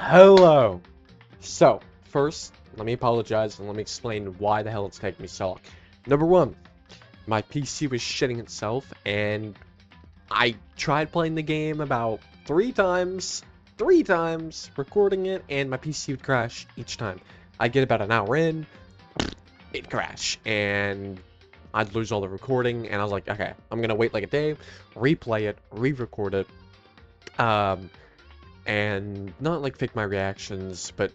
Hello! So, first, let me apologize and let me explain why the hell it's taking me so long. Number one, my PC was shitting itself, and I tried playing the game about three times, recording it, and my PC would crash each time. I'd get about an hour in, it'd crash, and I'd lose all the recording, and I was like, okay, I'm gonna wait like a day, replay it, re-record it, and not like fake my reactions, but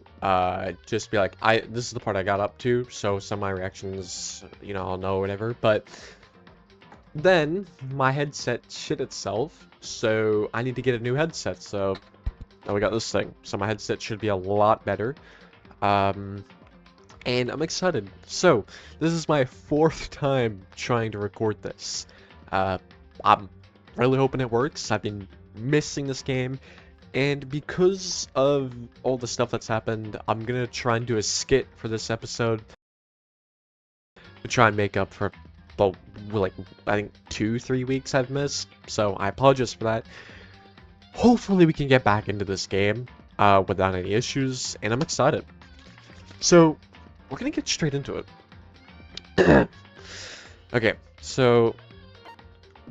just be like, this is the part I got up to, so some of my reactions, I'll know, whatever. But then my headset shit itself, so I need to get a new headset. So now we got this thing, so my headset should be a lot better. And I'm excited. So this is my fourth time trying to record this. I'm really hoping it works. I've been missing this game. And because of all the stuff that's happened, I'm gonna try and do a skit for this episode to try and make up for, well, like, I think 2-3 weeks I've missed. So I apologize for that. Hopefully we can get back into this game without any issues, and I'm excited. So we're gonna get straight into it. Okay, so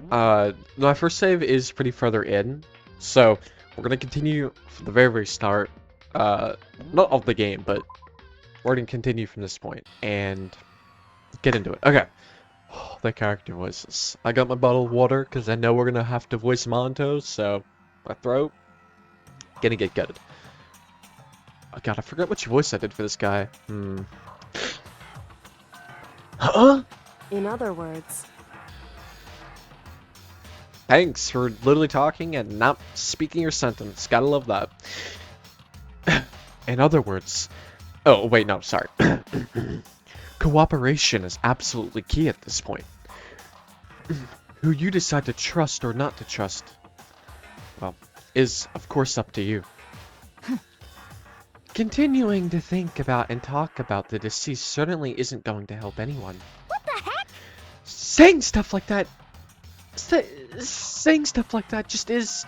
my first save is pretty further in, so we're gonna continue from the very start, not of the game, but we're gonna continue from this point and get into it. Okay. Oh, the character voices. I got my bottle of water because I know we're gonna have to voice Monto, so my throat gonna get gutted. Oh god, I forgot which voice I did for this guy. Huh? In other words, Thanks for literally talking and not speaking your sentence. Gotta love that. In other words... Oh, wait, no, sorry. Cooperation is absolutely key at this point. Who you decide to trust or not to trust, well, is, of course, up to you. Continuing to think about and talk about the deceased certainly isn't going to help anyone. what the heck? Saying stuff like that... saying stuff like that just is...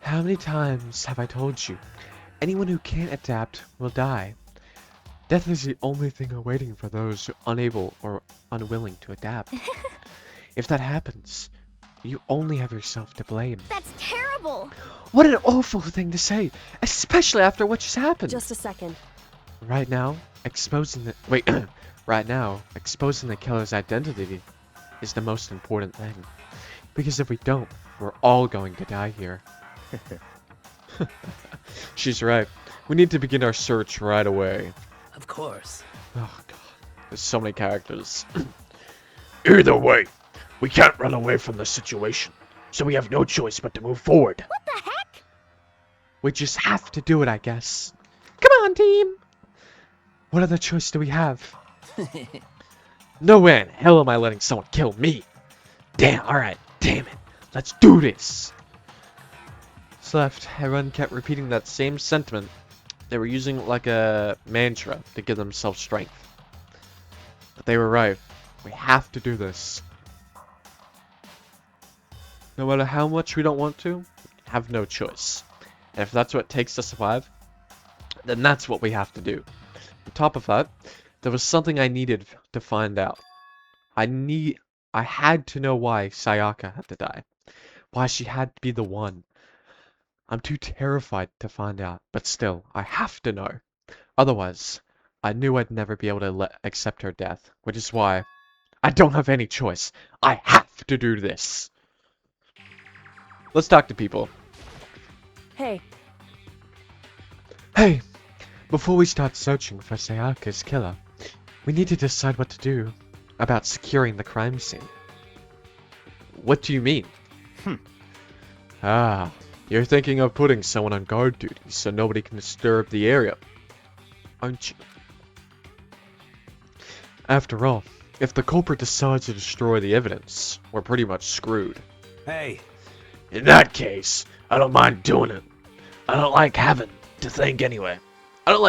How many times have I told you? Anyone who can't adapt will die. Death is the only thing awaiting for those who are unable or unwilling to adapt. If that happens, you only have yourself to blame. That's terrible! What an awful thing to say, especially after what just happened. Just a second. Right now, exposing the... Wait, right now, exposing the killer's identity is the most important thing. Because if we don't, we're all going to die here. She's right. We need to begin our search right away. Of course. Oh god, there's so many characters. Either way, we can't run away from the situation, so we have no choice but to move forward. What the heck? We just have to do it, I guess. Come on, team! What other choice do we have? No way in hell am I letting someone kill me. Damn, alright, damn it. Let's do this! Left, everyone kept repeating that same sentiment. They were using it like a mantra to give themselves strength. But they were right. We have to do this. No matter how much we don't want to, we have no choice. And if that's what it takes to survive, then that's what we have to do. On top of that, there was something I needed to find out. I had to know why Sayaka had to die. Why she had to be the one. I'm too terrified to find out, but still, I have to know. Otherwise, I knew I'd never be able to accept her death, which is why I don't have any choice. I have to do this. Let's talk to people. Hey, Hey, before we start searching for Sayaka's killer, we need to decide what to do about securing the crime scene. What do you mean? Ah, you're thinking of putting someone on guard duty so nobody can disturb the area, aren't you? After all, if the culprit decides to destroy the evidence, we're pretty much screwed. Hey, In that case, I don't mind doing it. I don't like having to think anyway. I'll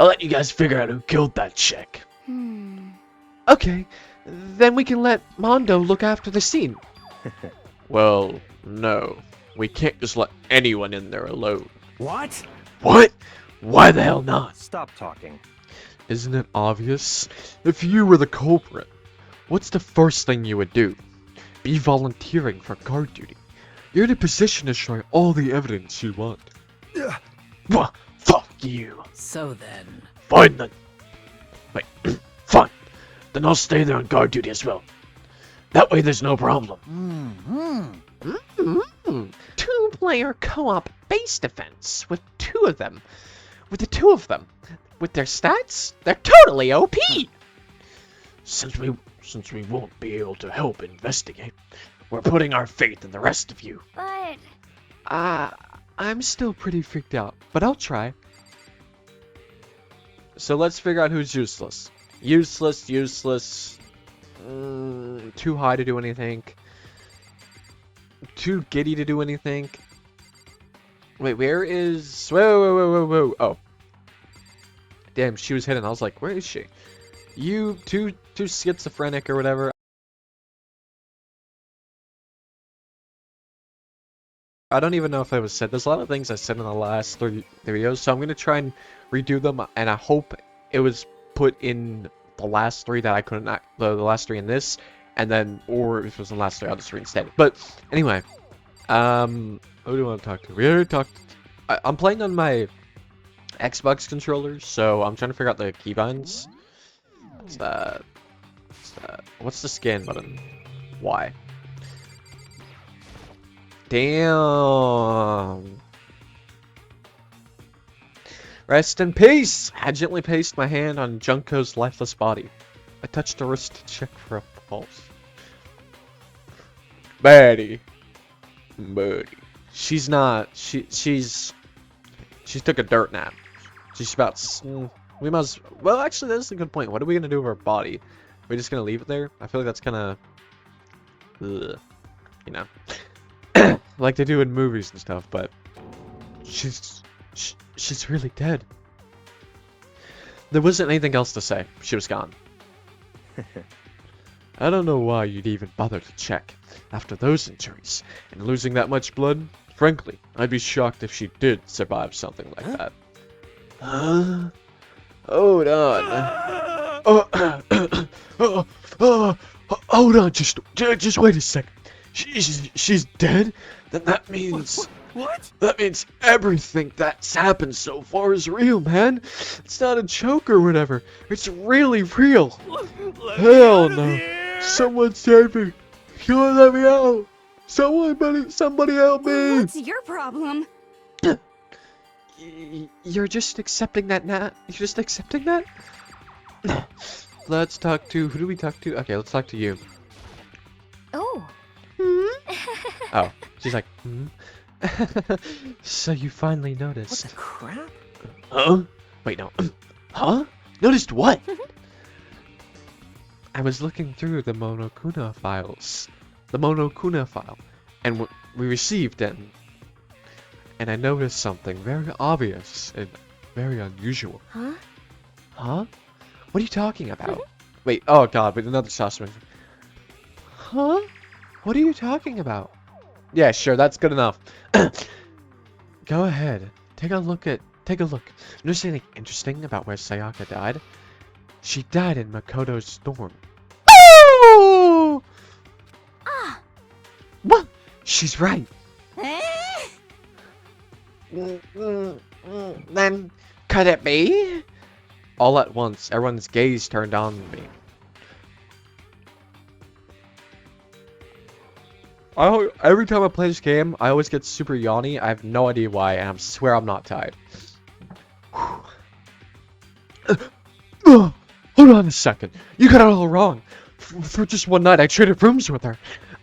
let you guys figure out who killed that chick. Okay, then we can let Mondo look after the scene. Well, no. We can't just let anyone in there alone. What? What? Why the hell not? Stop talking. Isn't it obvious? If you were the culprit, what's the first thing you would do? Be volunteering for guard duty. You're in a position to show all the evidence you want. Wha- Fuck you. So then, Fine then. Wait, fine. Then I'll stay there on guard duty as well. That way there's no problem. Two-player co-op base defense with two of them. With the two of them. With their stats, they're totally OP! Since we won't be able to help investigate, we're putting our faith in the rest of you. But I'm still pretty freaked out, but I'll try. So let's figure out who's useless. Useless. Too high to do anything. Too giddy to do anything. Wait, where is... Whoa. Oh. Damn, she was hidden. I was like, where is she? You, too schizophrenic or whatever. I don't even know if I was said. There's a lot of things I said in the last 3 videos, so I'm going to try and redo them, and I hope it was put in the last 3 that I couldn't, the last 3 in this, and then, or if it was the last 3, I'll just reinstate it. But, anyway, who do you want to talk to? We already talked, I'm playing on my Xbox controller, so I'm trying to figure out the keybinds. What's that? What's the scan button? Y. Damn. Rest in peace! I gently placed my hand on Junko's lifeless body. I touched her wrist to check for a pulse. Buddy. She's not. She's took a dirt nap. She's about. We must. Well, actually, that's a good point. What are we gonna do with her body? Are we just gonna leave it there? I feel like that's kind of. You know. Like they do in movies and stuff, but she's really dead. There wasn't anything else to say. She was gone. I don't know why you'd even bother to check after those injuries and losing that much blood. Frankly, I'd be shocked if she did survive something like that. Hold on. Hold on, just wait a second. She's dead? Then that means... What? That means everything that's happened so far is real, man. It's not a joke or whatever. It's really real. Hell no. Someone save me. Someone let me out. Somebody help me. what's your problem? You're just accepting that now? You're just accepting that? Let's talk to... Who do we talk to? Okay, let's talk to you. Oh. Oh, she's like, So you finally noticed. What the crap? Huh? Wait, no. Huh? Noticed what? I was looking through the Monokuna files. The Monokuna file. And we received them. And I noticed something very obvious and very unusual. Huh? Huh? What are you talking about? Wait, oh god, wait, another suspect. Huh? What are you talking about? Yeah, sure, that's good enough. Go ahead. Take a look. Notice anything interesting about where Sayaka died? She died in Makoto's storm. Oh! Ah. What? She's right. Then, could it be? All at once, everyone's gaze turned on me. Every time I play this game, I always get super yawny. I have no idea why, and I swear I'm not tired. Hold on a second. You got it all wrong. For just one night, I traded rooms with her.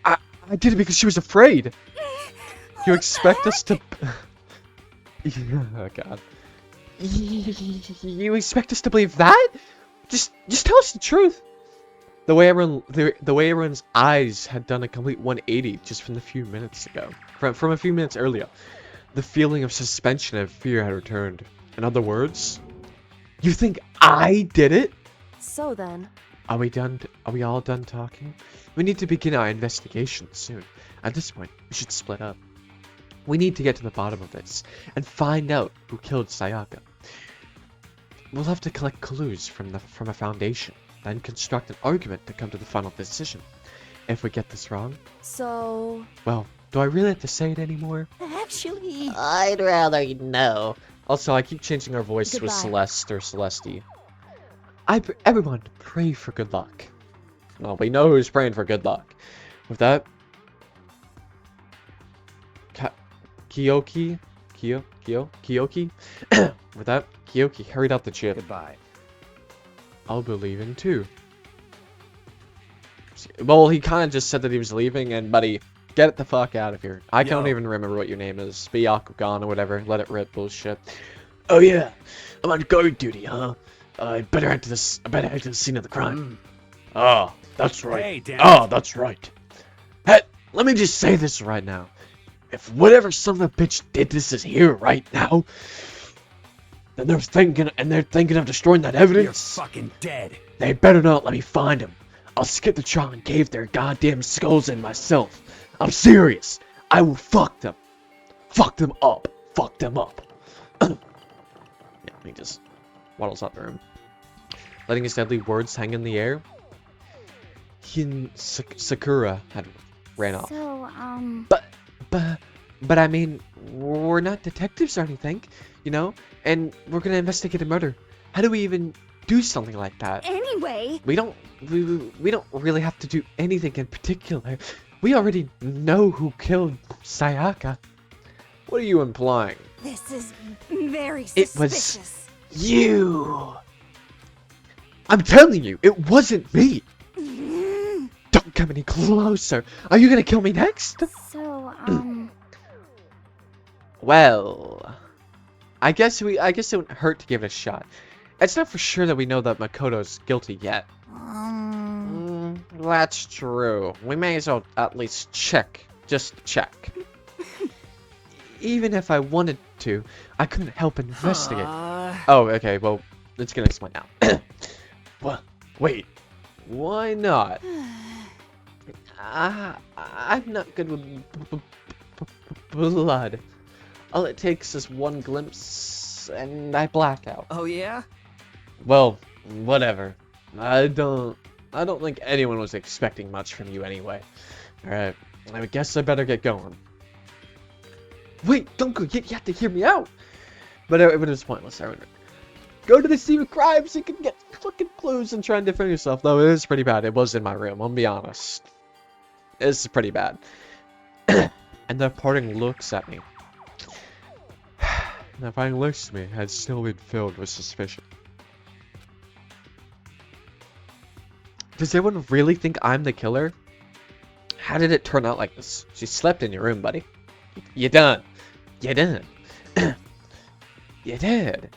I did it because she was afraid. You expect us to... Oh god. You expect us to believe that? Just tell us the truth. The way everyone's eyes had done a complete 180 just from a few minutes ago. From a few minutes earlier. The feeling of suspension and fear had returned. In other words, you think I did it? So then. Are we done? Are we all done talking? We need to begin our investigation soon. At this point, we should split up. We need to get to the bottom of this and find out who killed Sayaka. We'll have to collect clues from a foundation, then construct an argument to come to the final decision. If we get this wrong, So... well, do I really have to say it anymore? Actually... I'd rather you know. Also, I keep changing our voice with Goodbye. Celeste or Celeste. Everyone, pray for good luck. Well, we know who's praying for good luck. With that, Kiyoki? Kiyoki? With that, Kiyoki hurried out the ship. Goodbye. I'll be leaving too. Well, he kind of just said that he was leaving, and buddy, get the fuck out of here. I can't Yo. even remember what your name is. Be Akugan or whatever. Let it rip, bullshit. Oh yeah, I'm on guard duty, huh? I better head to the scene of the crime. Ah, that's right. Hey, damn Ah, it. that's right. Hey, let me just say this right now. If whatever son of a bitch did this is here right now, then they're thinking of destroying that You're evidence. fucking dead. They better not let me find them. I'll skip the trial and cave their goddamn skulls in myself. I'm serious. I will fuck them. Fuck them up. Fuck them up. Yeah, he just waddles out the room. Letting his deadly words hang in the air, he and Sakura had ran off. So, But I mean, we're not detectives or anything, you know? And we're gonna investigate a murder. How do we even do something like that? anyway... We don't really have to do anything in particular. We already know who killed Sayaka. What are you implying? This is very It was- suspicious. You! I'm telling you, it wasn't me! Don't come any closer! Are you gonna kill me next? So, Well, I guess it wouldn't hurt to give it a shot. It's not for sure that we know that Makoto's guilty yet. That's true. We may as well at least check. Just check. Even if I wanted to, I couldn't help investigate. Oh, okay, well, let's get explain now. What? Wait. Why not? I'm not good with blood. All it takes is one glimpse, and I black out. Oh, yeah? Well, whatever. I don't think anyone was expecting much from you anyway. Alright, I guess I better get going. Wait, don't go yet, you have to hear me out! But it was pointless, I remember. Go to the scene of crime so you can get fucking clues and try and defend yourself. Though it is pretty bad. It was in my room, I'll be honest. It's pretty bad. And the parting looks at me. And the parting looks at me had still been filled with suspicion. Does everyone really think I'm the killer? How did it turn out like this? She slept in your room, buddy. You done. You done. You did.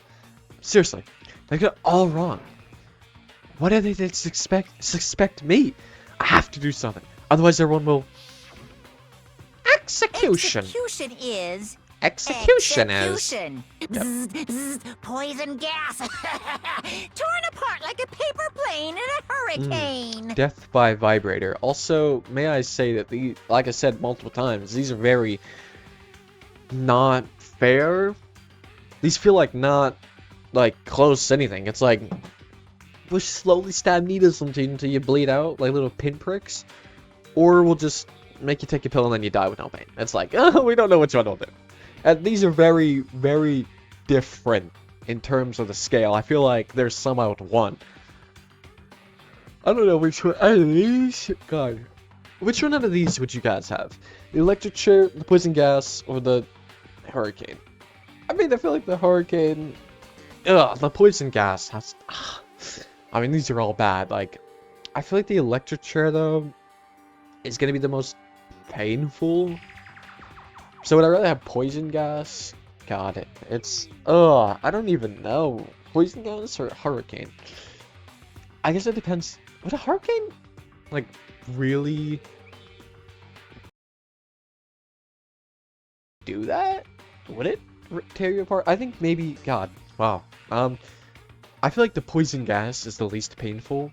Seriously, they got it all wrong. Why do they suspect me? I have to do something. Otherwise everyone will... Execution. Execution is... Execution is... Execution. Zzz, zzz, poison gas. Torn apart like a paper plane in a hurricane. Death by vibrator. Also, may I say that like I said multiple times, these are very not fair. These feel like not like close to anything. It's like we'll slowly stab needles into you until you bleed out like little pinpricks, or we'll just make you take a pill and then you die with no pain. It's like, oh, we don't know which one will do. And these are very, very different in terms of the scale. I feel like there's some out of one. I don't know which one. God, which one out of these would you guys have? The electric chair, the poison gas, or the hurricane? I mean, I feel like the hurricane. Ugh, the poison gas has. I mean, these are all bad. Like, I feel like the electric chair though is gonna be the most painful. So would I rather have poison gas? God, it's I don't even know. Poison gas or hurricane? I guess it depends. Would a hurricane like really do that? Would it tear you apart? I think maybe. God, wow. I feel like the poison gas is the least painful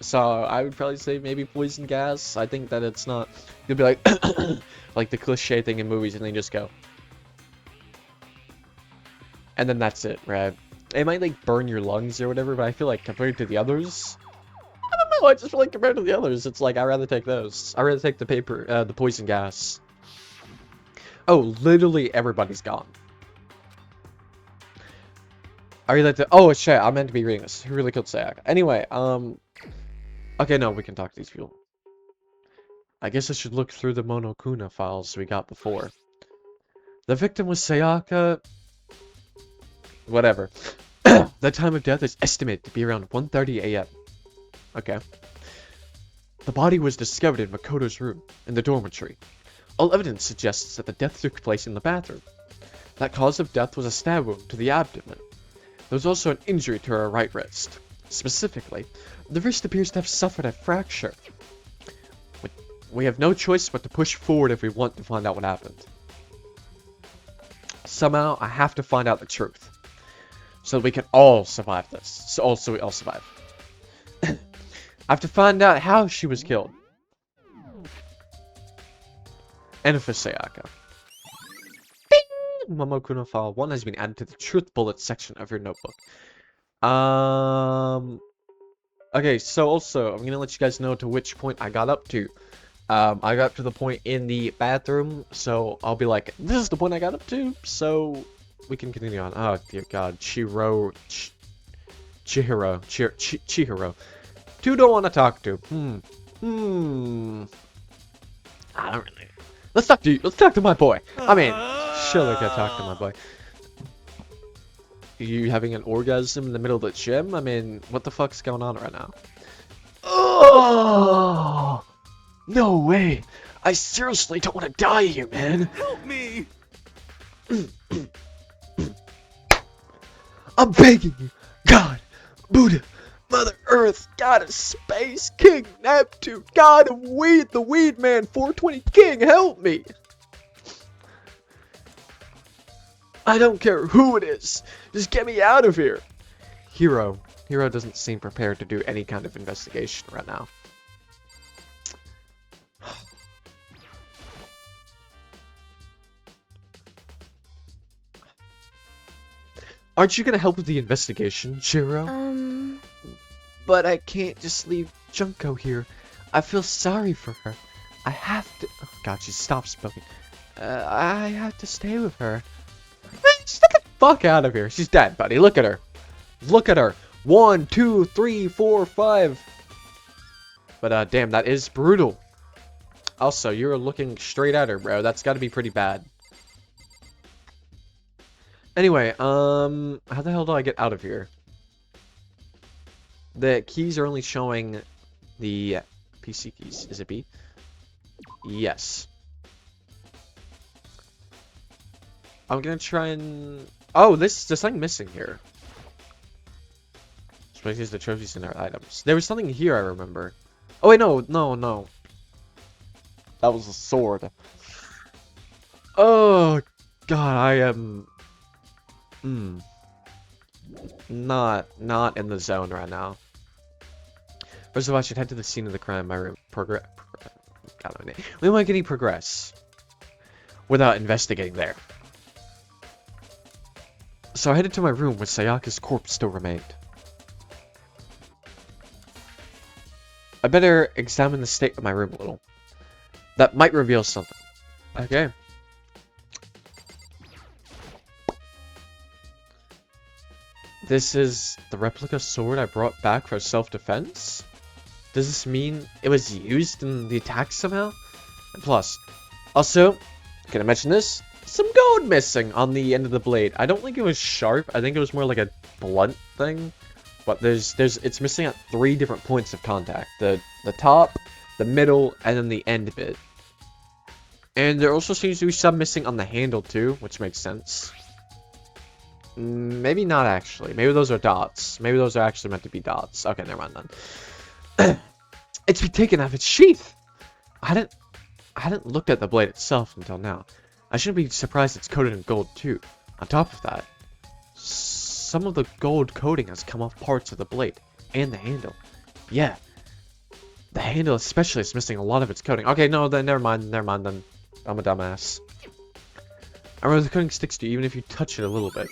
So I would probably say maybe poison gas. I think that it's not. You'll be like, like the cliche thing in movies, and they just go, and then that's it, right? It might like burn your lungs or whatever, but I feel like compared to the others, I don't know. I just feel like compared to the others, it's like I'd rather take those. I'd rather take the poison gas. Oh, literally everybody's gone. Are you like the? Oh shit! I meant to be reading this. Who really killed Sayaka? Anyway, okay, no, we can talk to these people. I guess I should look through the Monokuna files we got before. The victim was Sayaka. Whatever. The time of death is estimated to be around 1:30 a.m. Okay. The body was discovered in Makoto's room, in the dormitory. All evidence suggests that the death took place in the bathroom. That cause of death was a stab wound to the abdomen. There was also an injury to her right wrist. Specifically, the wrist appears to have suffered a fracture. We have no choice but to push forward if we want to find out what happened. Somehow, I have to find out the truth. So that we can all survive this. So we all survive. I have to find out how she was killed. And for Sayaka. Bing! Momokuna file 1 has been added to the truth bullet section of your notebook. Okay, so also, I'm gonna let you guys know to which point I got up to. I got up to the point in the bathroom, so I'll be like, this is the point I got up to, so we can continue on. Oh, dear God. Chihiro. Two don't want to talk to. I don't really. Let's talk to my boy. I mean, sure, I can talk to my boy. You having an orgasm in the middle of the gym? I mean, what the fuck's going on right now? Oh, no way. I seriously don't want to die here, man. Help me! I'm begging you. God, Buddha, Mother Earth, God of Space, King Neptune, God of Weed, the Weed Man, 420 King, help me. I don't care who it is. Just get me out of here. Hiro doesn't seem prepared to do any kind of investigation right now. Aren't you gonna help with the investigation, Shiro? But I can't just leave Junko here. I feel sorry for her. I have to... Oh God, she stopped smoking. I have to stay with her. Just get the fuck out of here. She's dead, buddy. Look at her. Look at her. 1, 2, 3, 4, 5. But, damn, that is brutal. Also, you're looking straight at her, bro. That's gotta be pretty bad. Anyway, how the hell do I get out of here? The keys are only showing the PC keys. Is it B? Yes. I'm gonna try and... Oh, there's something missing here. Especially the trophies and our items. There was something here, I remember. Oh, wait, no. That was a sword. Oh, God, I am... Not in the zone right now. First of all, I should head to the scene of the crime in my room. We won't get any progress without investigating there. So I headed to my room where Sayaka's corpse still remained. I better examine the state of my room a little. That might reveal something. Okay. This is the replica sword I brought back for self-defense? Does this mean it was used in the attack somehow? And plus, also, can I mention this? Some gold missing on the end of the blade. I don't think it was sharp. I think it was more like a blunt thing. But it's missing at 3 different points of contact. The top, the middle, and then the end bit. And there also seems to be some missing on the handle too, which makes sense. Maybe not actually. Maybe those are dots. Maybe those are actually meant to be dots. Okay, never mind then. It's been taken out of its sheath. I hadn't looked at the blade itself until now. I shouldn't be surprised it's coated in gold too. On top of that, some of the gold coating has come off parts of the blade and the handle. Yeah, The handle especially is missing a lot of its coating. Okay, no, then never mind then. I'm a dumbass. I remember the coating sticks to you even if you touch it a little bit.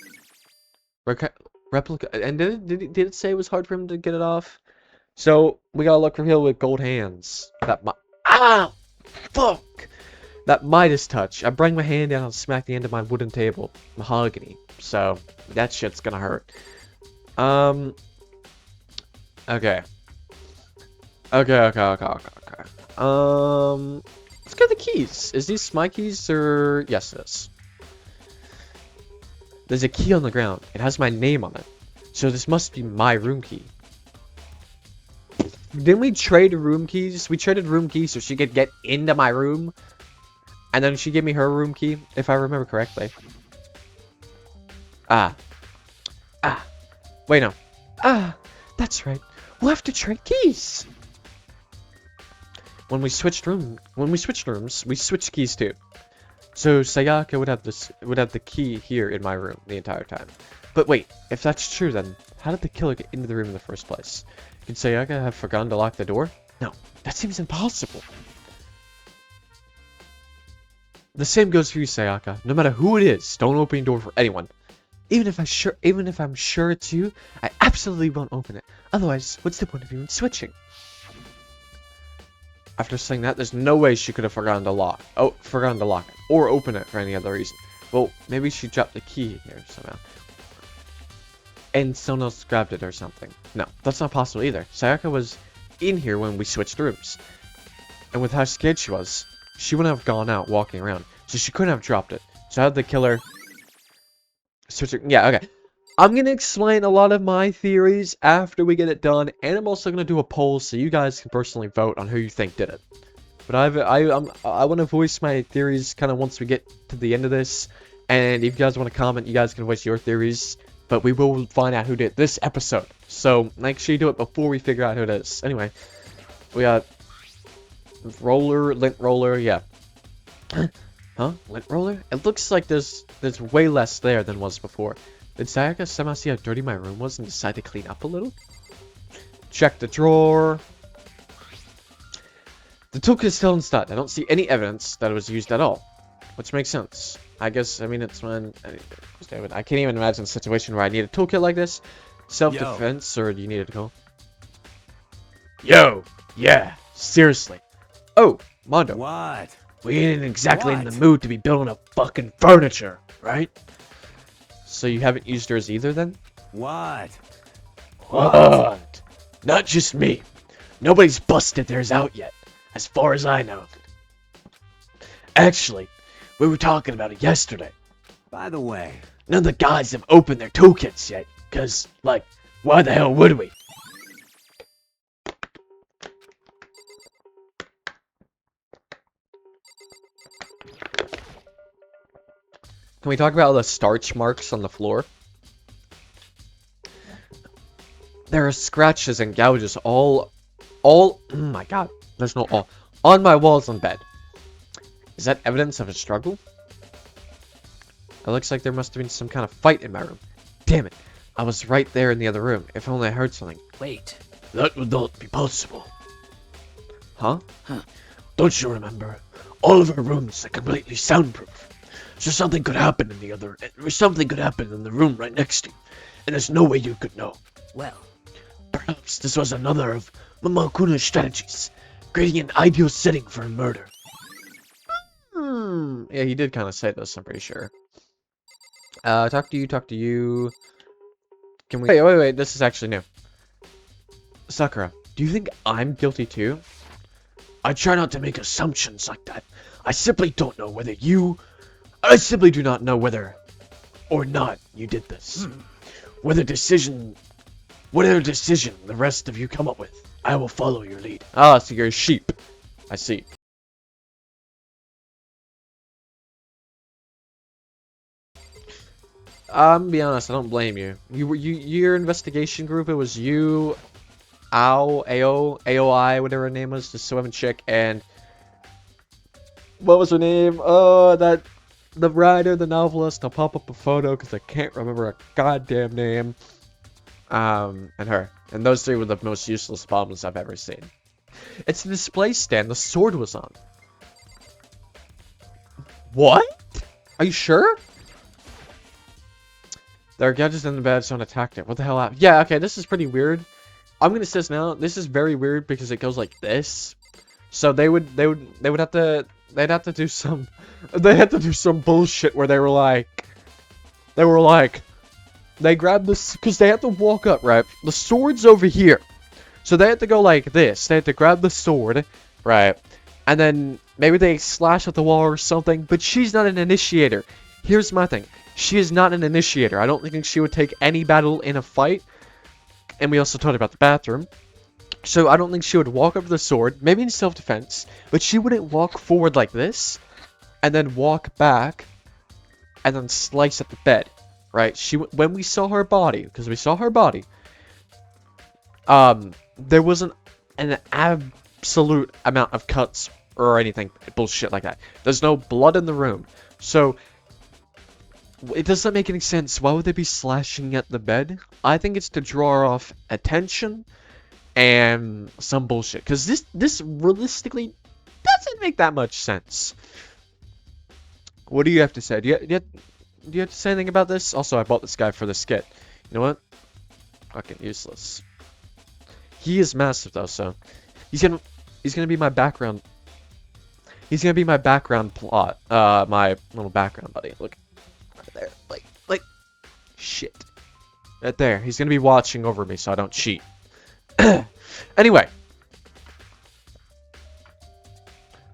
Replica, and did it say it was hard for him to get it off? So, we gotta look for Hill with gold hands. Ah! Fuck! That Midas touch. I bring my hand down and smack the end of my wooden table. Mahogany. So, that shit's gonna hurt. Okay. Okay. Let's get the keys. Is these my keys or... Yes, it is. There's a key on the ground. It has my name on it. So this must be my room key. Didn't we trade room keys? We traded room keys so she could get into my room. And then she gave me her room key, if I remember correctly. Wait, no. That's right. We'll have to trade keys. When we switched rooms, we switched keys too. So Sayaka would have the key here in my room the entire time. But wait, if that's true, then how did the killer get into the room in the first place? Could Sayaka have forgotten to lock the door? No, that seems impossible. The same goes for you, Sayaka. No matter who it is, don't open your door for anyone. Even if I'm sure it's you, I absolutely won't open it. Otherwise, what's the point of even switching? After saying that, there's no way she could have forgotten to lock it, or open it for any other reason. Well, maybe she dropped the key here somehow. And someone else grabbed it or something. No, that's not possible either. Sayaka was in here when we switched rooms. And with how scared she was, she wouldn't have gone out walking around. So she couldn't have dropped it. So how did the killer... Yeah, okay. I'm going to explain a lot of my theories after we get it done, and I'm also going to do a poll so you guys can personally vote on who you think did it. But I want to voice my theories kind of once we get to the end of this, and if you guys want to comment, you guys can voice your theories, but we will find out who did this episode. So make sure you do it before we figure out who it is. Anyway, we got lint roller, yeah. Huh? Lint roller? It looks like there's way less there than was before. Did Sayaka somehow see how dirty my room was and decide to clean up a little? Check the drawer. The toolkit is still in stud. I don't see any evidence that it was used at all. Which makes sense. I guess, I mean, it's when... I can't even imagine a situation where I need a toolkit like this. Self-defense, or do you need it to go? Yo! Yeah, seriously. Oh, Mondo. What? We ain't exactly in the mood to be building a fucking furniture, right? So you haven't used yours either, then? What? What? Not just me. Nobody's busted theirs out yet, as far as I know. Actually, we were talking about it yesterday. By the way, None of the guys have opened their toolkits yet, cause, like, why the hell would we? Can we talk about the starch marks on the floor? There are scratches and gouges all, oh my god, there's no all, on my walls and bed. Is that evidence of a struggle? It looks like there must have been some kind of fight in my room. Damn it, I was right there in the other room. If only I heard something. wait. That would not be possible. Huh? Don't you remember? All of our rooms are completely soundproof. So something could happen in the room right next to you, and there's no way you could know. Well, Perhaps this was another of Mamakuna's strategies, creating an ideal setting for a murder. Yeah, he did kind of say this, I'm pretty sure. Talk to you. Can we... Wait, this is actually new. Sakura, do you think I'm guilty too? I try not to make assumptions like that. I simply do not know whether or not you did this. Whatever decision the rest of you come up with, I will follow your lead. Ah, so you're a sheep. I see. I'm be honest, I don't blame you. Your investigation group, it was you, AOI, whatever her name was, the Swim chick, and what was her name? Oh, the writer, the novelist. I'll pop up a photo because I can't remember a goddamn name. And her. And those three were the most useless bombs I've ever seen. It's a display stand the sword was on. What? Are you sure? There are gadgets in the bed, someone attacked it. What the hell happened? Yeah, okay, this is pretty weird. I'm gonna say this now. This is very weird because it goes like this. So they'd have to do some bullshit where they grabbed this because they had to walk up, right? The sword's over here. So they had to go like this. They had to grab the sword, right? And then maybe they slash at the wall or something, but she's not an initiator. Here's my thing. She is not an initiator. I don't think she would take any battle in a fight. And we also talked about the bathroom. So I don't think she would walk up to the sword, maybe in self-defense, but she wouldn't walk forward like this, and then walk back, and then slice at the bed, right? When we saw her body, because we saw her body, there wasn't an absolute amount of cuts or anything bullshit like that. There's no blood in the room, so it doesn't make any sense. Why would they be slashing at the bed? I think it's to draw off attention and some bullshit, because this realistically doesn't make that much sense. What do you have to say? Do you have to say anything about this? Also, I bought this guy for the skit. You know what? Fucking useless. He is massive though, so he's gonna be my background. He's gonna be my background plot. My little background buddy. Look right there. Like shit. Right there. He's gonna be watching over me so I don't cheat. Anyway,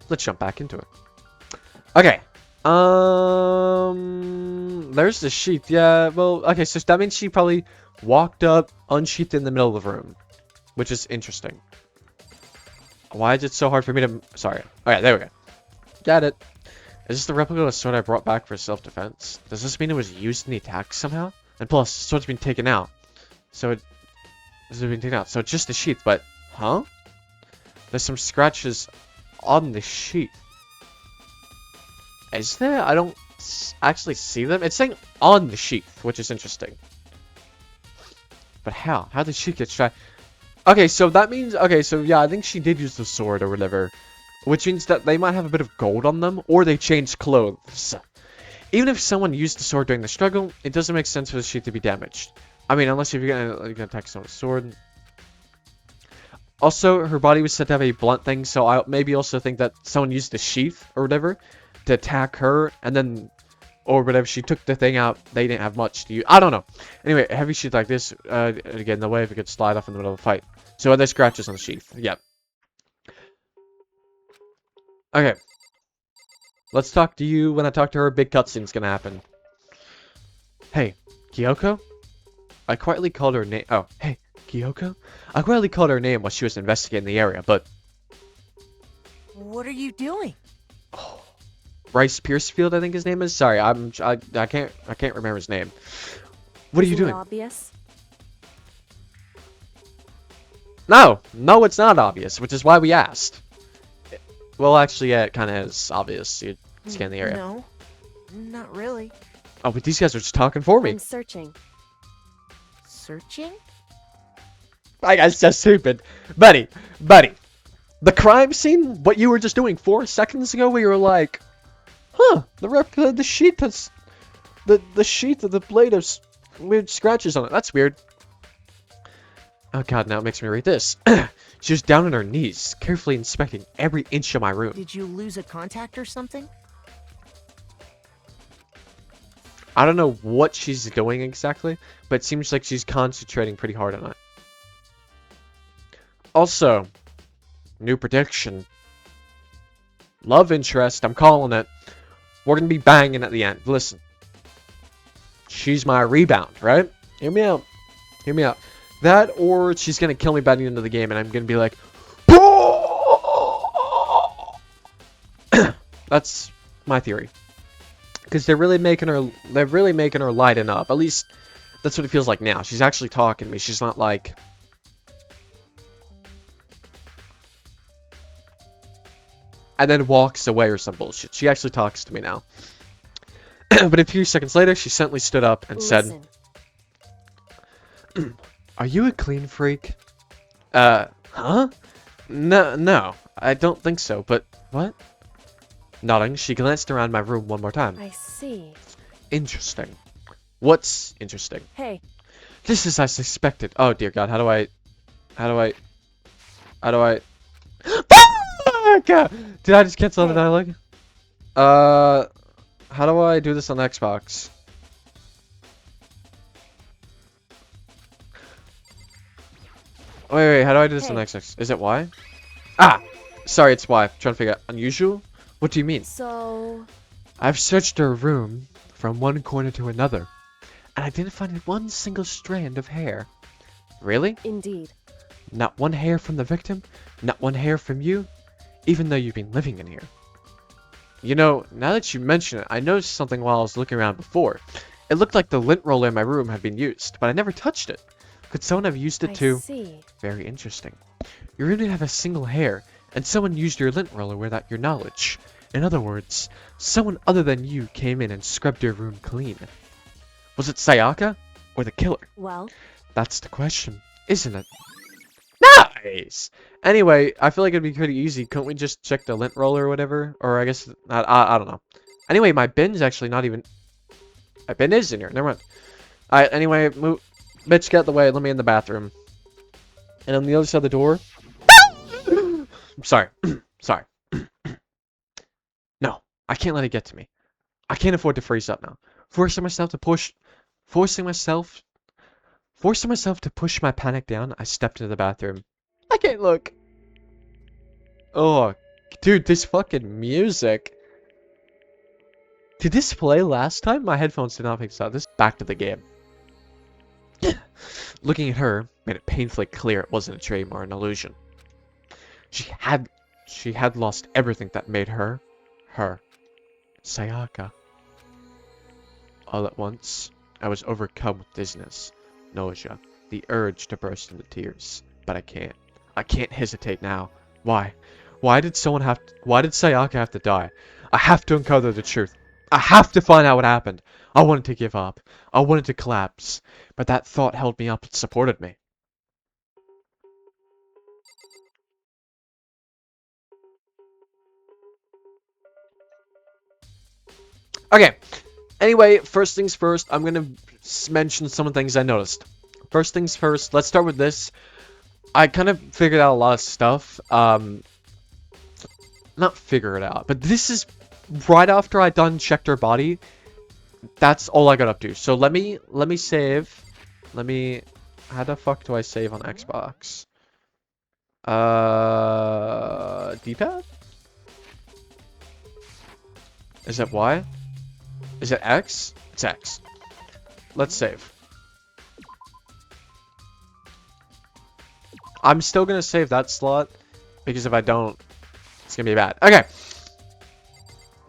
let's jump back into it. Okay. There's the sheath. Yeah, well, okay, so that means she probably walked up, unsheathed in the middle of the room, which is interesting. Why is it so hard for me to... Sorry. Alright, there we go. Got it. Is this the replica of the sword I brought back for self-defense? Does this mean it was used in the attack somehow? And plus, the sword's been taken out. So it... This has been taken out. So it's just the sheath, but... Huh? There's some scratches on the sheath. Is there? I don't actually see them. It's saying on the sheath, which is interesting. But how? How did she get scratched? Okay, so that means... Okay, so yeah, I think she did use the sword or whatever. Which means that they might have a bit of gold on them, or they changed clothes. Even if someone used the sword during the struggle, it doesn't make sense for the sheath to be damaged. I mean, unless you're gonna attack someone with a sword. Also, her body was said to have a blunt thing, so I maybe also think that someone used the sheath or whatever to attack her, and then, or whatever, she took the thing out, they didn't have much to use. I don't know. Anyway, a heavy sheath like this, again, the way if it could slide off in the middle of the fight. So are there scratches on the sheath? Yep. Okay. Let's talk to you. When I talk to her, big cutscene's gonna happen. Hey, Kyoko? I quietly called her name. Oh, hey, Kyoko? I quietly called her name while she was investigating the area, but... What are you doing? Oh, Rice Piercefield, I think his name is. Sorry, I can't remember his name. What are you Isn't it doing? obvious? No, it's not obvious, which is why we asked. Well, actually, yeah, it kind of is obvious. You scan the area. No, not really. Oh, but these guys are just talking for me. I'm searching. Searching? I got so stupid. Buddy. The crime scene, what you were just doing 4 seconds ago, where you were like, huh, the sheath has... The sheath of the blade has weird scratches on it. That's weird. Oh god, now it makes me read this. She was down on her knees, carefully inspecting every inch of my room. Did you lose a contact or something? I don't know what she's doing exactly, but it seems like she's concentrating pretty hard on it. Also, new prediction. Love interest, I'm calling it. We're gonna be banging at the end. Listen. She's my rebound, right? Hear me out. Hear me out. That, or she's gonna kill me by the end of the game, and I'm gonna be like, that's my theory. Because they're really making her lighten up. At least that's what it feels like now. She's actually talking to me. She's not like, and then walks away or some bullshit. She actually talks to me now. But a few seconds later, she suddenly stood up and said, "Are you a clean freak?" Huh? No, I don't think so, but what? Nodding, she glanced around my room one more time. I see. Interesting. What's interesting? Hey, This is as suspected. Oh dear God, how do I... Fuck! Did I just cancel the Hey. dialogue? How do I do this on Xbox? Wait, how do I do this on Hey. Xbox? Is it Y? Ah! Sorry, it's Y. Trying to figure out. Unusual? What do you mean? so... I've searched her room from one corner to another, and I didn't find one single strand of hair. Really? Indeed. Not one hair from the victim? Not one hair from you? Even though you've been living in here. You know, now that you mention it, I noticed something while I was looking around before. It looked like the lint roller in my room had been used, but I never touched it. Could someone have used it I too? see. Very interesting. You really have a single hair, and someone used your lint roller without your knowledge. In other words, someone other than you came in and scrubbed your room clean. Was it Sayaka? Or the killer? Well, That's the question, isn't it? Nice! Anyway, I feel like it'd be pretty easy. Couldn't we just check the lint roller or whatever? Or I guess, I don't know. Anyway, my bin's actually not even... My bin is in here, never mind. Alright, anyway, move... Bitch, get out the way, let me in the bathroom. And on the other side of the door... I'm sorry. Sorry. No, I can't let it get to me. I can't afford to freeze up now. Forcing myself to push my panic down, I stepped into the bathroom. I can't look. Oh, dude, this fucking music. Did this play last time? My headphones did not pick this up. This back to the game. Looking at her made it painfully clear it wasn't a dream or an illusion. She had lost everything that made her, her. Sayaka. All at once, I was overcome with dizziness, nausea, the urge to burst into tears. But I can't. I can't hesitate now. Why? Why did Sayaka have to die? I have to uncover the truth. I have to find out what happened. I wanted to give up. I wanted to collapse. But that thought held me up and supported me. Okay. Anyway, first things first, I'm gonna mention some of the things I noticed. First things first, let's start with this. I kind of figured out a lot of stuff. Not figure it out, but this is right after I done checked her body. That's all I got up to. So let me save. How the fuck do I save on Xbox? D-pad? Is that Y? Is it X? It's X. Let's save. I'm still gonna save that slot, because if I don't, it's gonna be bad. Okay.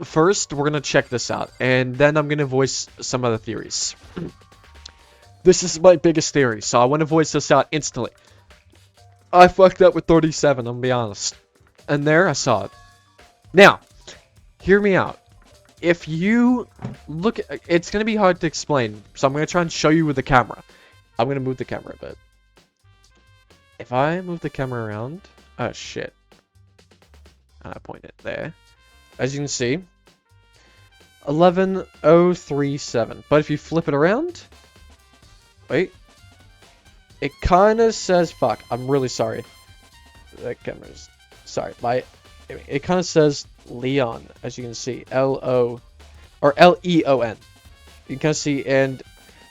First, we're gonna check this out, and then I'm gonna voice some of the theories. This is my biggest theory, so I want to voice this out instantly. I fucked up with 37, I'm gonna be honest. And there, I saw it. Now, hear me out. If you look at, it's gonna be hard to explain, so I'm gonna try and show you with the camera. I'm gonna move the camera a bit. If I move the camera around, oh shit. And I point it there. As you can see, 11037. But if you flip it around, wait, it kind of says, fuck, I'm really sorry. That camera's, sorry, it kind of says Leon, as you can see, L-O, or L-E-O-N. You can kind of see, and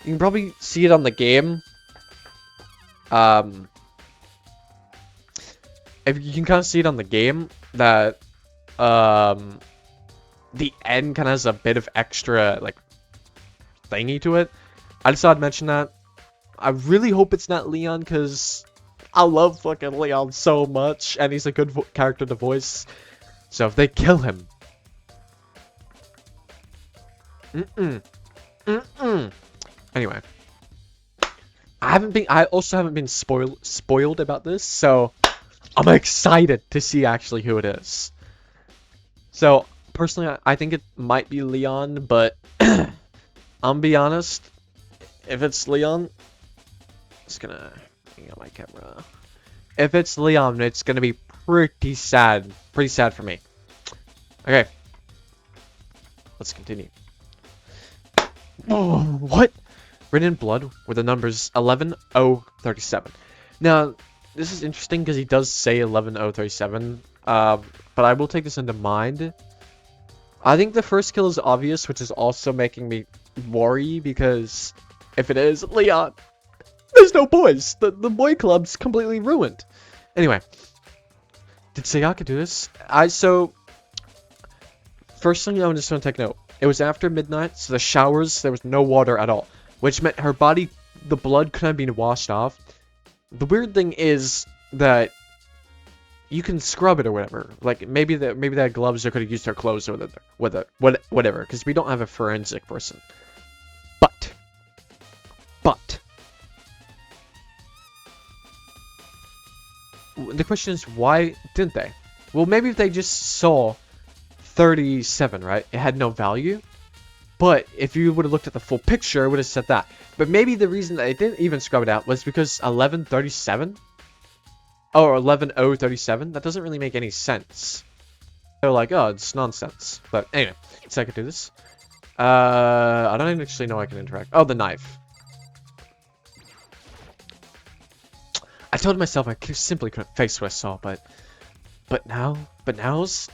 you can probably see it on the game. If you can kind of see it on the game, that, the end kind of has a bit of extra, like, thingy to it. I just thought I'd mention that. I really hope it's not Leon, because I love fucking Leon so much, and he's a good character to voice. So if they kill him... Anyway. I also haven't been spoiled about this, so I'm excited to see actually who it is. So, personally, I think it might be Leon, but I'm be honest, if it's Leon, it's gonna hang on my camera. If it's Leon, it's gonna be pretty sad. Pretty sad for me. Okay. Let's continue. Oh, what? Written in blood were the numbers 11037. Now, this is interesting because he does say 11037. But I will take this into mind. I think the first kill is obvious, which is also making me worry because if it is Leon, there's no boys. The boy club's completely ruined. Anyway, did Sayaka do this? First thing I just want to take note. It was after midnight, so the showers, there was no water at all, which meant her body, the blood couldn't have been washed off. The weird thing is that you can scrub it or whatever. Like maybe they had gloves, they could have used their clothes or whatever, because we don't have a forensic person. But the question is, why didn't they? Well, maybe if they just saw 37, right? It had no value. But if you would have looked at the full picture, it would have said that. But maybe the reason that they didn't even scrub it out was because 1137? Or 11037? That doesn't really make any sense. They're like, oh, it's nonsense. But anyway, so I could do this. I don't even actually know I can interact. Oh, the knife. I told myself I simply couldn't face what I saw, but now's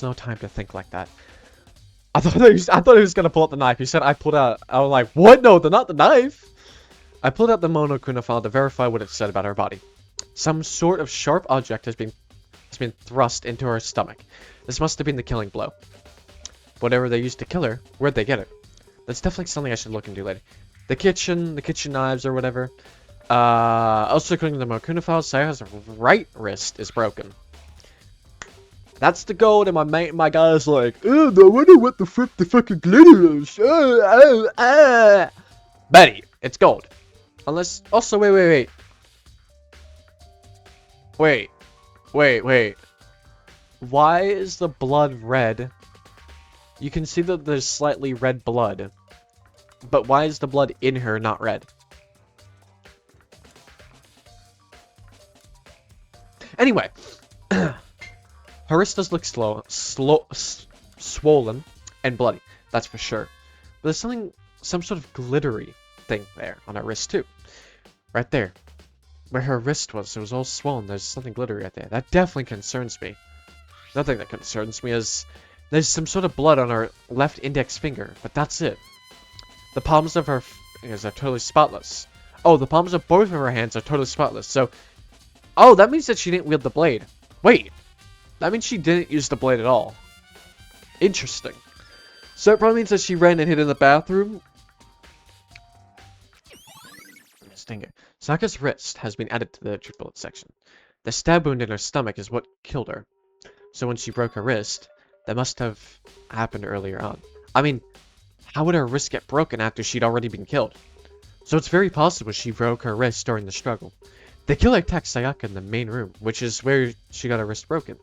no time to think like that. I thought he was gonna pull out the knife. He said I pulled out. I was like, what? No, not the knife. I pulled out the Monokuna file to verify what it said about her body. Some sort of sharp object has been thrust into her stomach. This must have been the killing blow. Whatever they used to kill her, where'd they get it? That's definitely something I should look into later. The kitchen knives or whatever. Also according to the Monokuna file, Sayaka's right wrist is broken. That's the gold, and my guy's like, oh, I wonder what the frick the fucking glitter is. Betty, it's gold. Unless, also, wait. Why is the blood red? You can see that there's slightly red blood. But why is the blood in her not red? Anyway. Her wrist does look swollen and bloody, that's for sure. But there's some sort of glittery thing there on her wrist too. Right there. Where her wrist was, it was all swollen. There's something glittery right there. That definitely concerns me. Another thing that concerns me is there's some sort of blood on her left index finger, but that's it. The palms of her fingers are totally spotless. Oh, the palms of both of her hands are totally spotless. So, oh, that means that she didn't wield the blade. Wait. That means she didn't use the blade at all. Interesting. So it probably means that she ran and hid in the bathroom. Stinger. Saka's wrist has been added to the truth bullet section. The stab wound in her stomach is what killed her. So when she broke her wrist, that must have happened earlier on. I mean, how would her wrist get broken after she'd already been killed? So it's very possible she broke her wrist during the struggle. The killer attacked Sayaka in the main room, which is where she got her wrist broken.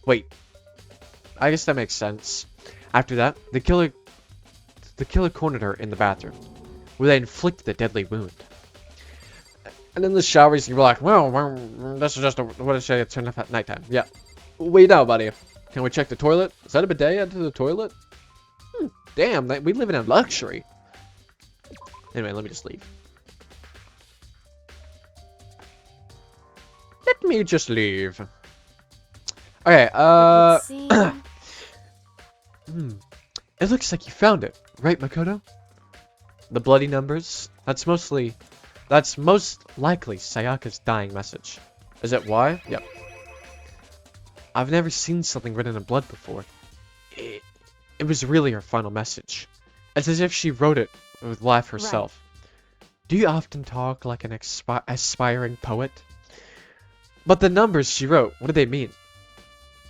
Wait, I guess that makes sense. After that, the killer cornered her in the bathroom, where they inflicted the deadly wound. And in the showers, you were like, well, this is just what I say, it's enough at nighttime. Yeah. Wait now, buddy. Can we check the toilet? Is that a bidet into the toilet? Damn, we live in a luxury. Anyway, let me just leave. Let me just leave. Okay, it looks like you found it, right, Makoto? The bloody numbers? That's most likely Sayaka's dying message. Is it why? Yep. I've never seen something written in blood before. It was really her final message. It's as if she wrote it with life herself. Right. Do you often talk like an aspiring poet? But the numbers she wrote, what do they mean?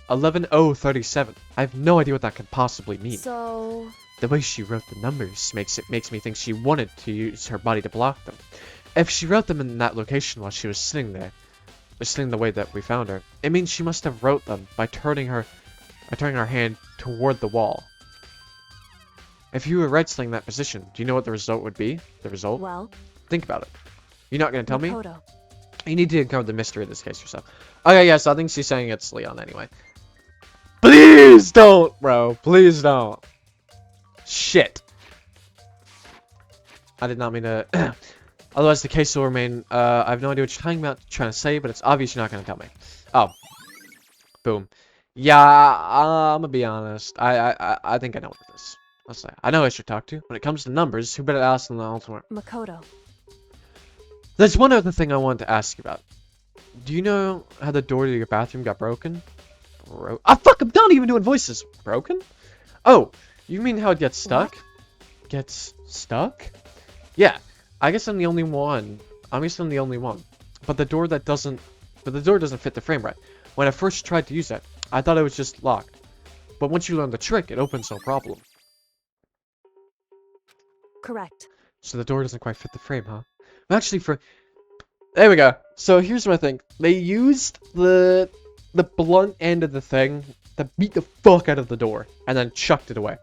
11037. I have no idea what that could possibly mean. So... The way she wrote the numbers makes me think she wanted to use her body to block them. If she wrote them in that location while she was sitting there, or sitting the way that we found her, it means she must have wrote them by turning her hand toward the wall. If you were writing in that position, do you know what the result would be? The result? Well... Think about it. You're not going to tell me? Makoto. You need to uncover the mystery of this case yourself. Okay, yes, I think she's saying it's Leon anyway. Please don't, bro. Please don't. Shit. I did not mean to... Otherwise, the case will remain... I have no idea what you're trying to say, but it's obvious you're not going to tell me. Oh. Boom. Yeah, I'm gonna be honest. I think I know what it is. Let's say. I know who I should talk to. When it comes to numbers, who better ask than the ultimate? Makoto. There's one other thing I wanted to ask you about. Do you know how the door to your bathroom got broken? Fuck, I'm not even doing voices. Broken? Oh, you mean how it gets stuck? What? Gets stuck? Yeah, I guess I'm the only one. I guess I'm the only one. But the door doesn't fit the frame right. When I first tried to use that, I thought it was just locked. But once you learn the trick, it opens no problem. Correct. So the door doesn't quite fit the frame, huh? Actually, there we go. So here's what I think. They used the blunt end of the thing to beat the fuck out of the door, and then chucked it away.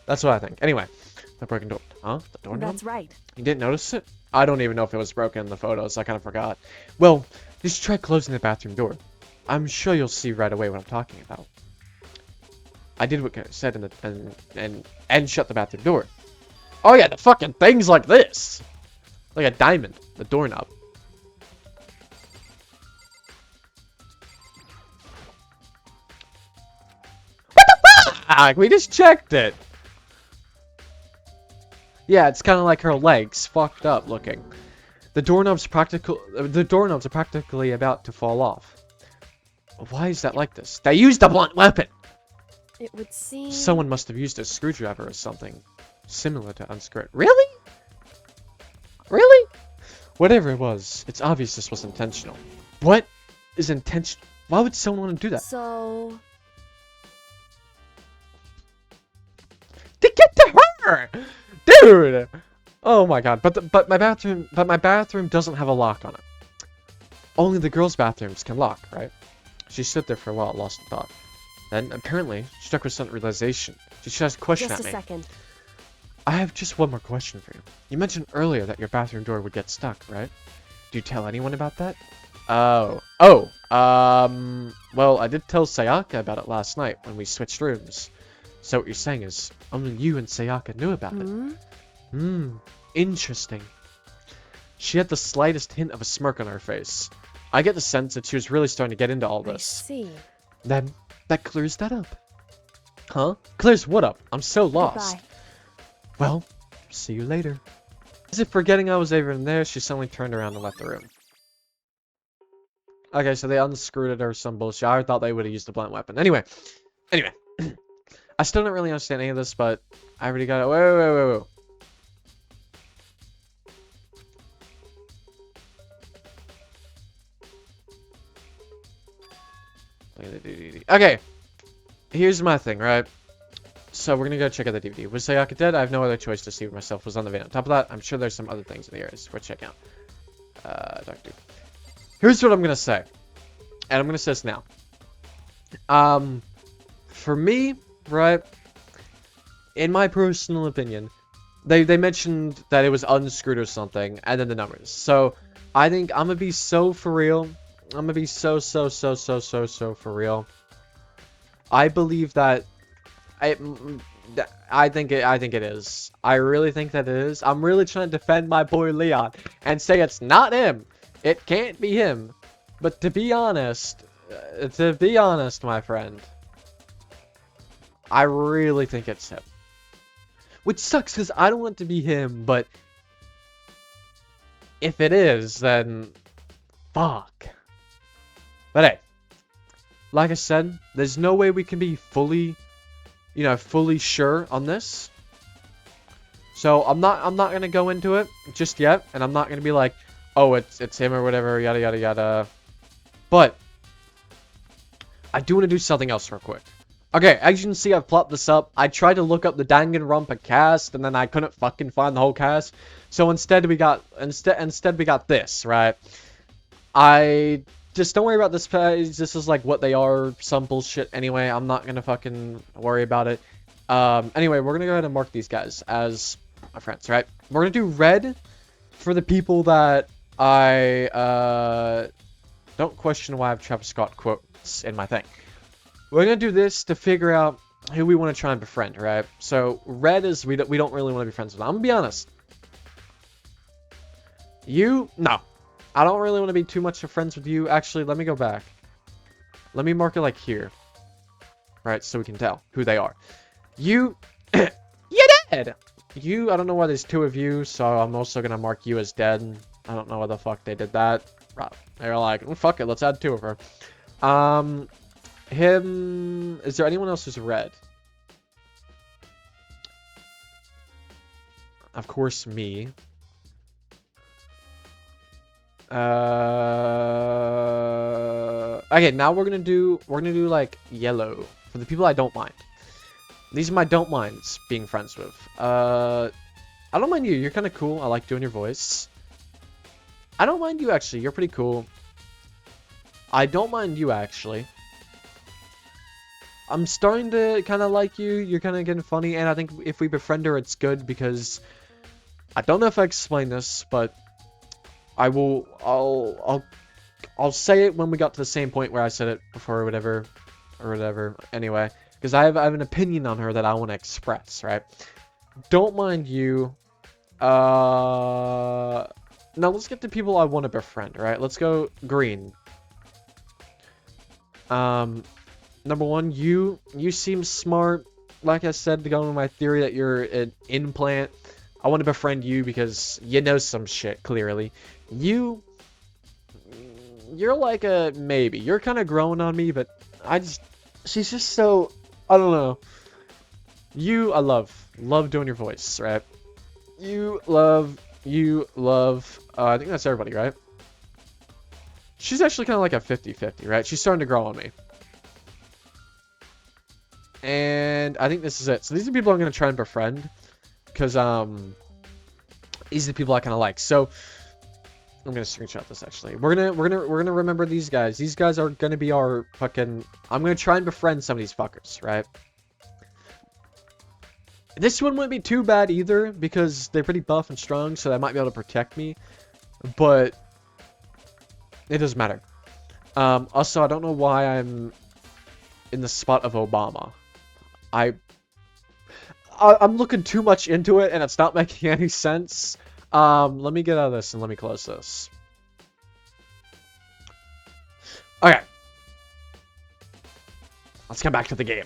That's what I think. Anyway, the broken door. Huh? The doorknob? That's right. You didn't notice it? I don't even know if it was broken in the photos. I kind of forgot. Well, just try closing the bathroom door. I'm sure you'll see right away what I'm talking about. I did what I said and shut the bathroom door. Oh yeah, the fucking things like this. Like a diamond, the doorknob. What the fuck? We just checked it. Yeah, it's kind of like her legs, fucked up looking. The doorknobs are practically about to fall off. Why is that like this? They used a blunt weapon. It would seem... Someone must have used a screwdriver or something similar to unscrew it. Really? Really? Whatever it was, it's obvious this was intentional. What is intentional? Why would someone want to do that? So... To get to her! Dude! Oh my god, but my bathroom doesn't have a lock on it. Only the girls' bathrooms can lock, right? She stood there for a while, lost in thought. Then, apparently, she struck with sudden realization. She asked a question Just at me. a second. I have just one more question for you. You mentioned earlier that your bathroom door would get stuck, right? Do you tell anyone about that? Well, I did tell Sayaka about it last night when we switched rooms. So what you're saying is, only you and Sayaka knew about it. Interesting. She had the slightest hint of a smirk on her face. I get the sense that she was really starting to get into all this. I see. Then, that clears that up. Huh? Clears what up? I'm so lost. Goodbye. Well, see you later. As if forgetting I was even there, she suddenly turned around and left the room. Okay, so they unscrewed it or some bullshit. I thought they would have used a blunt weapon. Anyway. I still don't really understand any of this, but I already got it. Wait. Okay. Here's my thing, right? So we're gonna go check out the DVD. Was Sayaka dead? I have no other choice to see what myself was on the van. On top of that, I'm sure there's some other things in the areas we're checking out. Doctor. Here's what I'm gonna say. And I'm gonna say this now. For me, right? In my personal opinion, they mentioned that it was unscrewed or something, and then the numbers. So I think I'm gonna be so for real. I'm gonna be so for real. I believe that I think it is. I really think that it is. I'm really trying to defend my boy Leon and say it's not him. It can't be him. But to be honest, my friend, I really think it's him. Which sucks because I don't want it to be him, but if it is, then fuck. But hey, like I said, there's no way we can be fully sure on this. So I'm not gonna go into it just yet, and I'm not gonna be like, oh, it's him or whatever, yada yada yada. But I do want to do something else real quick. Okay, as you can see, I've plopped this up. I tried to look up the Danganronpa cast, and then I couldn't fucking find the whole cast. So instead we got this, right? Just don't worry about this page. This is like what they are, some bullshit. Anyway, I'm not gonna fucking worry about it. Anyway, we're gonna go ahead and mark these guys as our friends, right? We're gonna do red for the people that don't question why I have Travis Scott quotes in my thing. We're gonna do this to figure out who we want to try and befriend, right? So, red is we don't really want to be friends with. I'm gonna be honest. No. I don't really want to be too much of friends with you. Actually, let me go back. Let me mark it like here. Right, so we can tell who they are. You're dead! I don't know why there's 2 of you, so I'm also gonna mark you as dead. I don't know why the fuck they did that. They're like, oh, fuck it, let's add 2 of her. Him... Is there anyone else who's red? Of course, me. Okay, now we're gonna do like yellow for the people I don't mind. These are my don't minds being friends with. I don't mind you. You're kind of cool. I like doing your voice. I don't mind you actually. You're pretty cool. I don't mind you actually. I'm starting to kind of like you. You're kind of getting funny, and I think if we befriend her, it's good because I don't know if I explained this, but I'll say it when we got to the same point where I said it before or whatever. Anyway, because I have an opinion on her that I want to express, right? Don't mind you. Now let's get to people I want to befriend, right? Let's go green. Number 1, you seem smart. Like I said, to go with my theory that you're an implant. I want to befriend you because you know some shit, clearly. You're like a maybe. You're kind of growing on me, but she's just so, I don't know. I love doing your voice, right? I think that's everybody, right? She's actually kind of like a 50-50, right? She's starting to grow on me. And I think this is it. So these are people I'm going to try and befriend. Because, these are the people I kind of like. So, I'm going to screenshot this, actually. We're gonna remember these guys. These guys are going to be our fucking... I'm going to try and befriend some of these fuckers, right? This one wouldn't be too bad either, because they're pretty buff and strong, so they might be able to protect me. But, it doesn't matter. Also, I don't know why I'm in the spot of Obama. I'm looking too much into it, and it's not making any sense. Let me get out of this and let me close this. Okay. Let's come back to the game.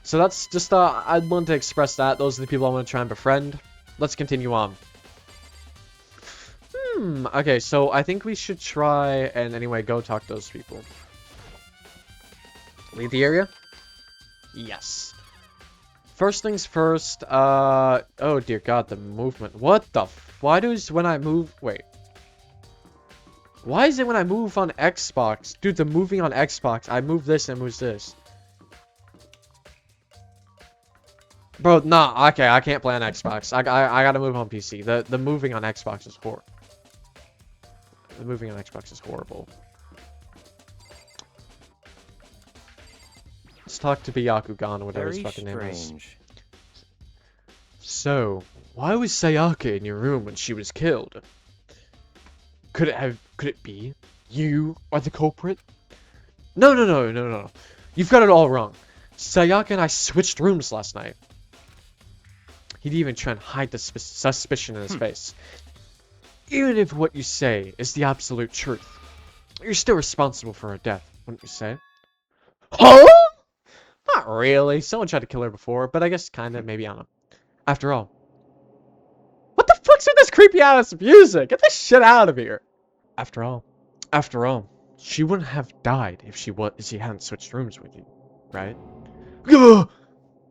So that's just, I'd want to express that. Those are the people I want to try and befriend. Let's continue on. Okay, so I think we should try and anyway go talk to those people. Leave the area? Yes. First things first, oh dear god, the movement. What the why does when I move, wait. Why is it when I move on Xbox? Dude, the moving on Xbox, I move this and moves this. Bro, nah, okay, I can't play on Xbox. I gotta move on PC. The moving on Xbox is horrible. The moving on Xbox is horrible. Let's talk to Byakugan or whatever his fucking name is. So, why was Sayaka in your room when she was killed? Could it be you are the culprit? No. You've got it all wrong. Sayaka and I switched rooms last night. He'd even try and hide the suspicion in his face. Even if what you say is the absolute truth, you're still responsible for her death, wouldn't you say? Huh? Not really. Someone tried to kill her before, but I guess kinda, maybe, I don't know. After all. What the fuck's with this creepy ass music? Get this shit out of here. After all, she wouldn't have died if she hadn't switched rooms with you, right?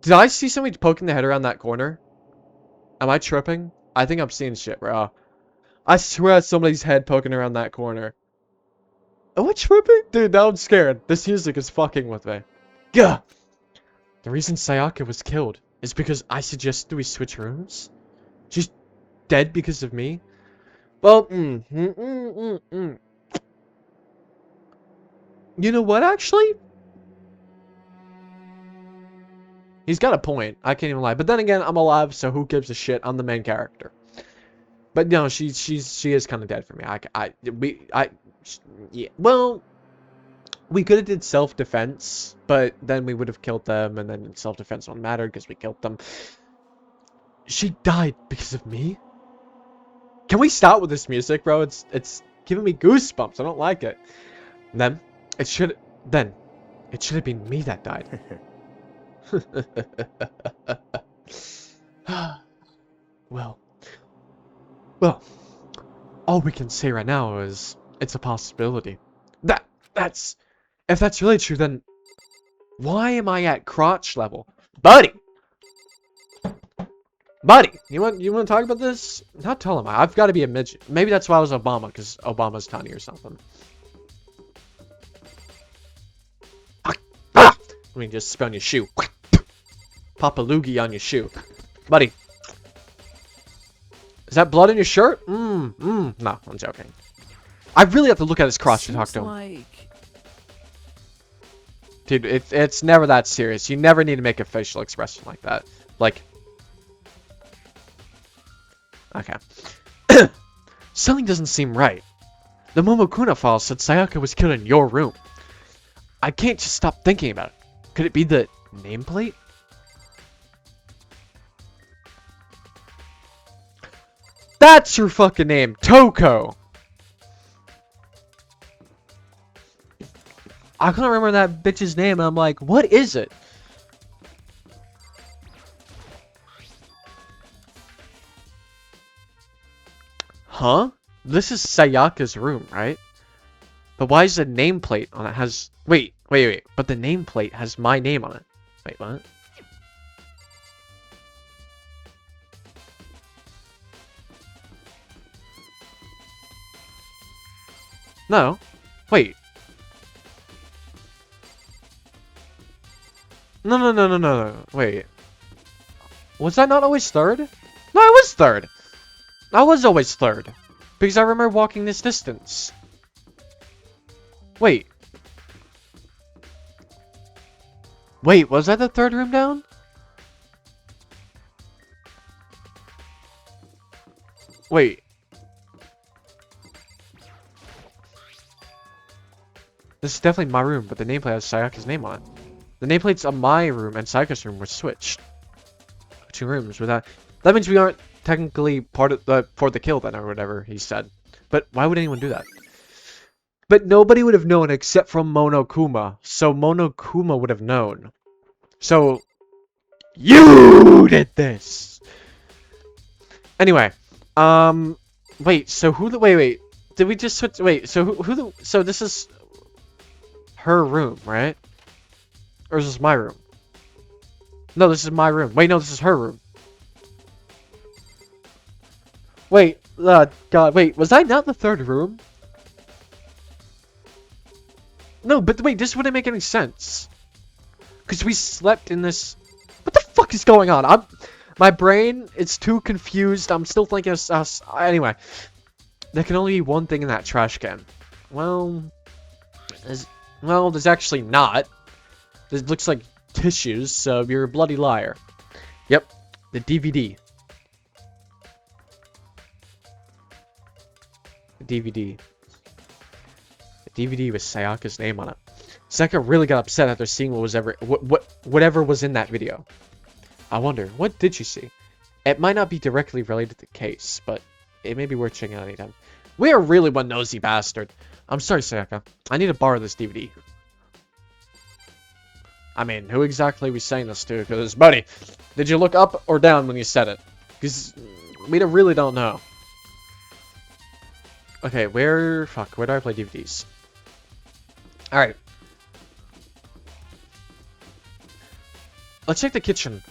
Did I see somebody poking their head around that corner? Am I tripping? I think I'm seeing shit, bro. I swear somebody's head poking around that corner. Am I tripping? Dude, now I'm scared. This music is fucking with me. Gah! The reason Sayaka was killed is because I suggested we switch rooms? She's dead because of me? Well, You know what, actually? He's got a point. I can't even lie. But then again, I'm alive, so who gives a shit? I'm the main character. But no, she is kind of dead for me. Yeah, well, we could have did self-defense, but then we would have killed them, and then self-defense won't matter because we killed them. She died because of me? Can we stop with this music, bro? It's giving me goosebumps. I don't like it. Then it should have been me that died. Well, all we can say right now is it's a possibility. If that's really true, then why am I at crotch level? Buddy, you want to talk about this? How tall am I? I've got to be a midget. Maybe that's why I was Obama, because Obama's tiny or something. Let me just spit on your shoe. Pop a loogie on your shoe. Buddy. Is that blood in your shirt? No, I'm joking. I really have to look at his crotch to talk to him. Dude, it's never that serious. You never need to make a facial expression like that. Like... Okay. Something doesn't seem right. The Momokuna file said Sayaka was killed in your room. I can't just stop thinking about it. Could it be the nameplate? That's her fucking name, Toko! I couldn't remember that bitch's name, and I'm like, what is it? Huh? This is Sayaka's room, right? But why is the nameplate on it has... Wait. But the nameplate has my name on it. Wait, what? No. Wait. No. Wait. Was I not always third? No, I was third. I was always third. Because I remember walking this distance. Wait. Wait, was that the third room down? Wait. This is definitely my room, but the nameplate has Sayaka's name on it. The nameplates of my room and Sayaka's room were switched. 2 rooms without... That means we aren't technically part of the... for the kill then, or whatever he said. But why would anyone do that? But nobody would have known except from Monokuma. So Monokuma would have known. So... You did this! Anyway. Wait, so who the... Wait. Did we just switch... Wait, so who the... So this is... her room, right? Or is this my room? No, this is my room. Wait, no, this is her room. Wait, God, wait, was I not the third room? No, but wait, this wouldn't make any sense. Because we slept in this... What the fuck is going on? My brain is too confused. I'm still thinking of us. Anyway. There can only be one thing in that trash can. Well, there's actually not. This looks like tissues, so you're a bloody liar. Yep, the DVD. The DVD with Sayaka's name on it. Sayaka really got upset after seeing whatever was in that video. I wonder, what did she see? It might not be directly related to the case, but it may be worth checking out anytime. We are really one nosy bastard. I'm sorry, Sayaka. I need to borrow this DVD. I mean, who exactly are we saying this to? Because, buddy, did you look up or down when you said it? Because we really don't know. Okay, where do I play DVDs? Alright. Let's check the kitchen.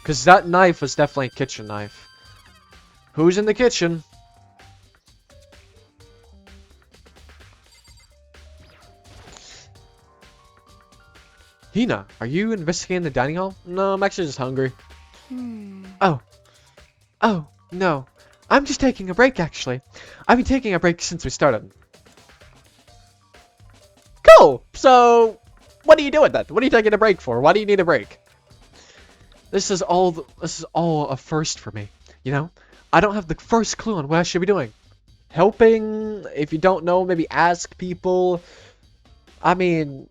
Because that knife was definitely a kitchen knife. Who's in the kitchen? Hina, are you investigating the dining hall? No, I'm actually just hungry. Oh, no. I'm just taking a break, actually. I've been taking a break since we started. Cool! So, what are you doing then? What are you taking a break for? Why do you need a break? This is all a first for me, you know? I don't have the first clue on what I should be doing. Helping? If you don't know, maybe ask people. I mean...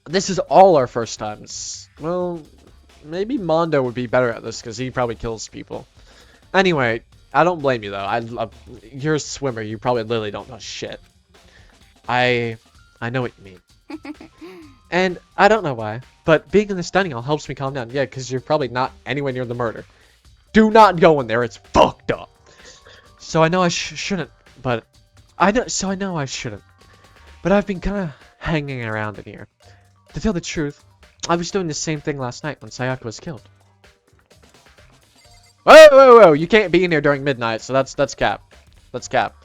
This is all our first times. Well, maybe Mondo would be better at this because he probably kills people. Anyway, I don't blame you though. You're a swimmer. You probably literally don't know shit. I know what you mean. And I don't know why, but being in this dining hall helps me calm down. Yeah, because you're probably not anywhere near the murder. Do not go in there. It's fucked up. So I know I shouldn't, but I know I shouldn't. But I've been kind of hanging around in here. To tell the truth, I was doing the same thing last night when Sayaka was killed. Whoa! You can't be in here during midnight, so that's cap. That's cap.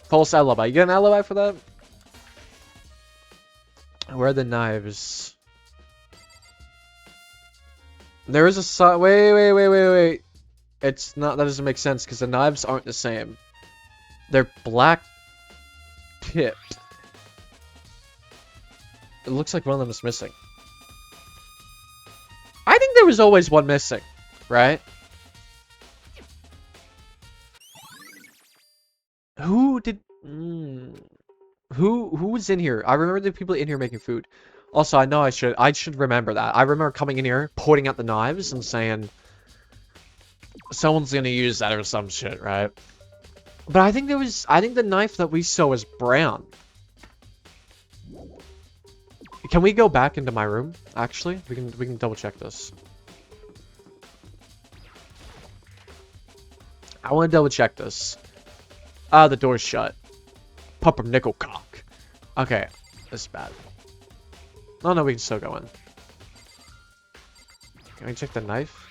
False alibi. You get an alibi for that? Where are the knives? There is a wait. It's not. That doesn't make sense because the knives aren't the same. They're black tipped. It looks like one of them is missing. I think there was always one missing, right? Who did... Who was in here? I remember the people in here making food. Also, I know I should remember that. I remember coming in here, pointing at the knives and saying... Someone's gonna use that or some shit, right? But I think the knife that we saw was brown. Can we go back into my room? Actually, we can double check this. I want to double check this. Ah, the door's shut. Pumpernickel cock. Okay, this is bad. Oh no, we can still go in. Can we check the knife?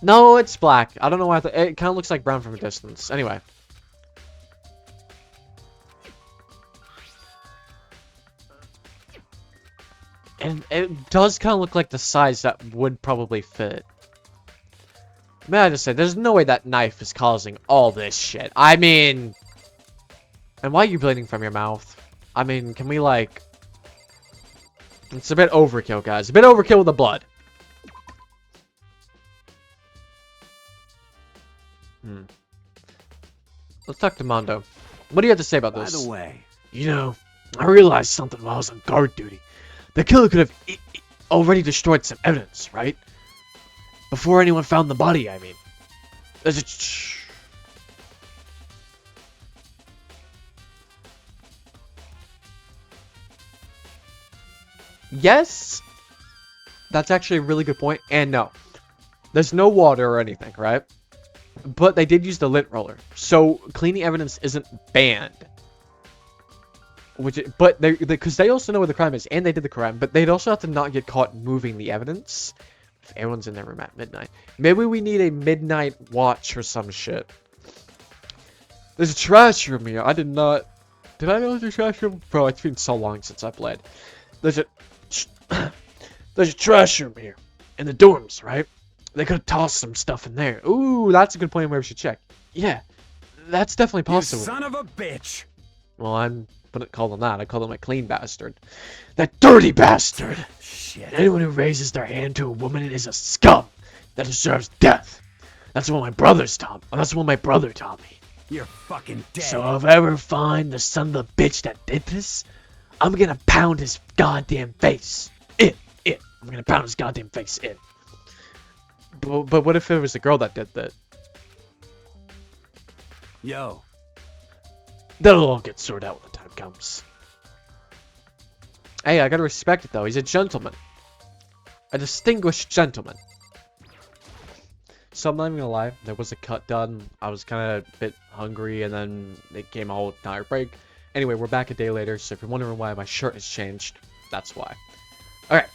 No, it's black. I don't know why. It kind of looks like brown from a distance. Anyway. And it does kind of look like the size that would probably fit. May I just say, there's no way that knife is causing all this shit. I mean... And why are you bleeding from your mouth? I mean, can we like... It's a bit overkill, guys. A bit overkill with the blood. Let's talk to Mondo. What do you have to say about this? By the way... You know, I realized something while I was on guard duty. The killer could have already destroyed some evidence, right? Before anyone found the body, I mean. There's a... Yes? That's actually a really good point. And no. There's no water or anything, right? But they did use the lint roller. So, cleaning evidence isn't banned. But because they also know where the crime is, and they did the crime, but they'd also have to not get caught moving the evidence if everyone's in their room at midnight. Maybe we need a midnight watch or some shit. There's a trash room here. I did not... Did I know there's a trash room? Bro, it's been so long since I played. There's a trash room here. In the dorms, right? They could have tossed some stuff in there. Ooh, that's a good point where we should check. Yeah, that's definitely possible. You son of a bitch! Well, I wouldn't call them that. I call them a clean bastard. That dirty bastard! Shit. Anyone who raises their hand to a woman is a scum that deserves death. That's what my brothers taught me. That's what my brother taught me. You're fucking dead. So if I ever find the son of the bitch that did this, I'm gonna pound his goddamn face. I'm gonna pound his goddamn face in. But what if it was the girl that did that? Yo. That'll all get sorted out when the time comes. Hey, I gotta respect it though. He's a gentleman. A distinguished gentleman. So I'm not even gonna lie. There was a cut done. I was kind of a bit hungry and then it came a whole entire break. Anyway, we're back a day later. So if you're wondering why my shirt has changed, that's why. Alright.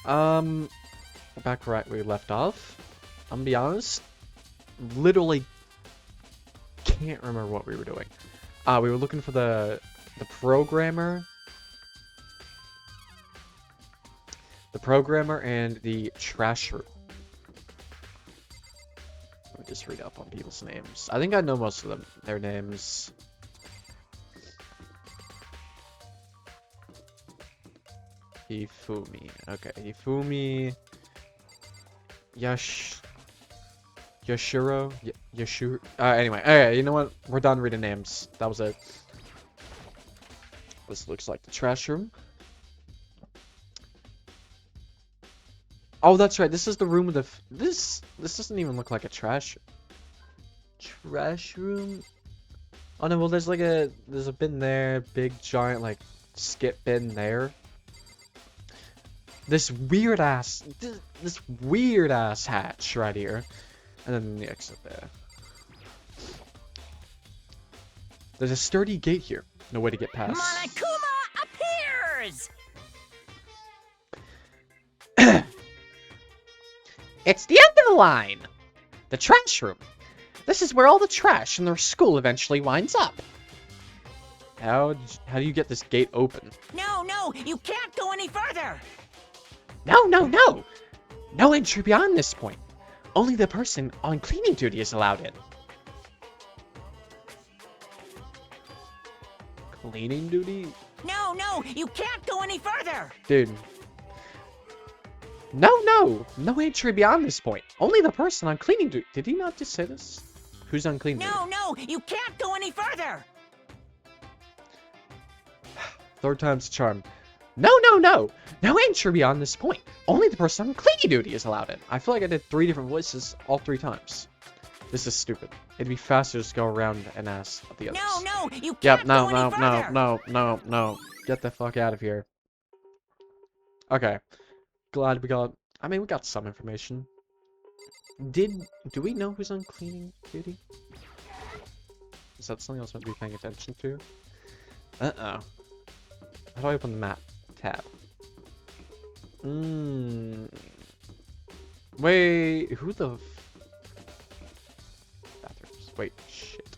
We're back right where we left off. I'm gonna be honest. Literally can't remember what we were doing. We were looking for the programmer. The programmer and the trasher. Let me just read up on people's names. I think I know most of them. Their names. Hifumi. Okay, Hifumi. Yashiro. Yashiro. Anyway, okay, you know what? We're done reading names. That was it. This looks like the trash room. Oh, that's right. This is the room with the. This doesn't even look like a trash room. Oh no, well there's a bin there, big giant like skip bin there. This weird ass hatch right here, and then the exit there. There's a sturdy gate here. No way to get past. Monokuma appears! It's the end of the line! The trash room. This is where all the trash in their school eventually winds up. How do you get this gate open? No, you can't go any further! No! No entry beyond this point. Only the person on cleaning duty is allowed in. Cleaning duty? No, you can't go any further! Dude. No entry beyond this point. Only the person on cleaning duty. Did he not just say this? Who's on cleaning duty? No, you can't go any further! Third time's a charm. No entry beyond this point. Only the person on cleaning duty is allowed in. I feel like I did 3 different voices all 3 times. This is stupid. It'd be faster to just go around and ask the others. No, you can't Yep, go any further! no. Get the fuck out of here. Okay. Glad we got... I mean, we got some information. Do we know who's on cleaning duty? Is that something else I supposed to be paying attention to? Uh-oh. How do I open the map tab? Wait, who the... Bathrooms. Wait, shit.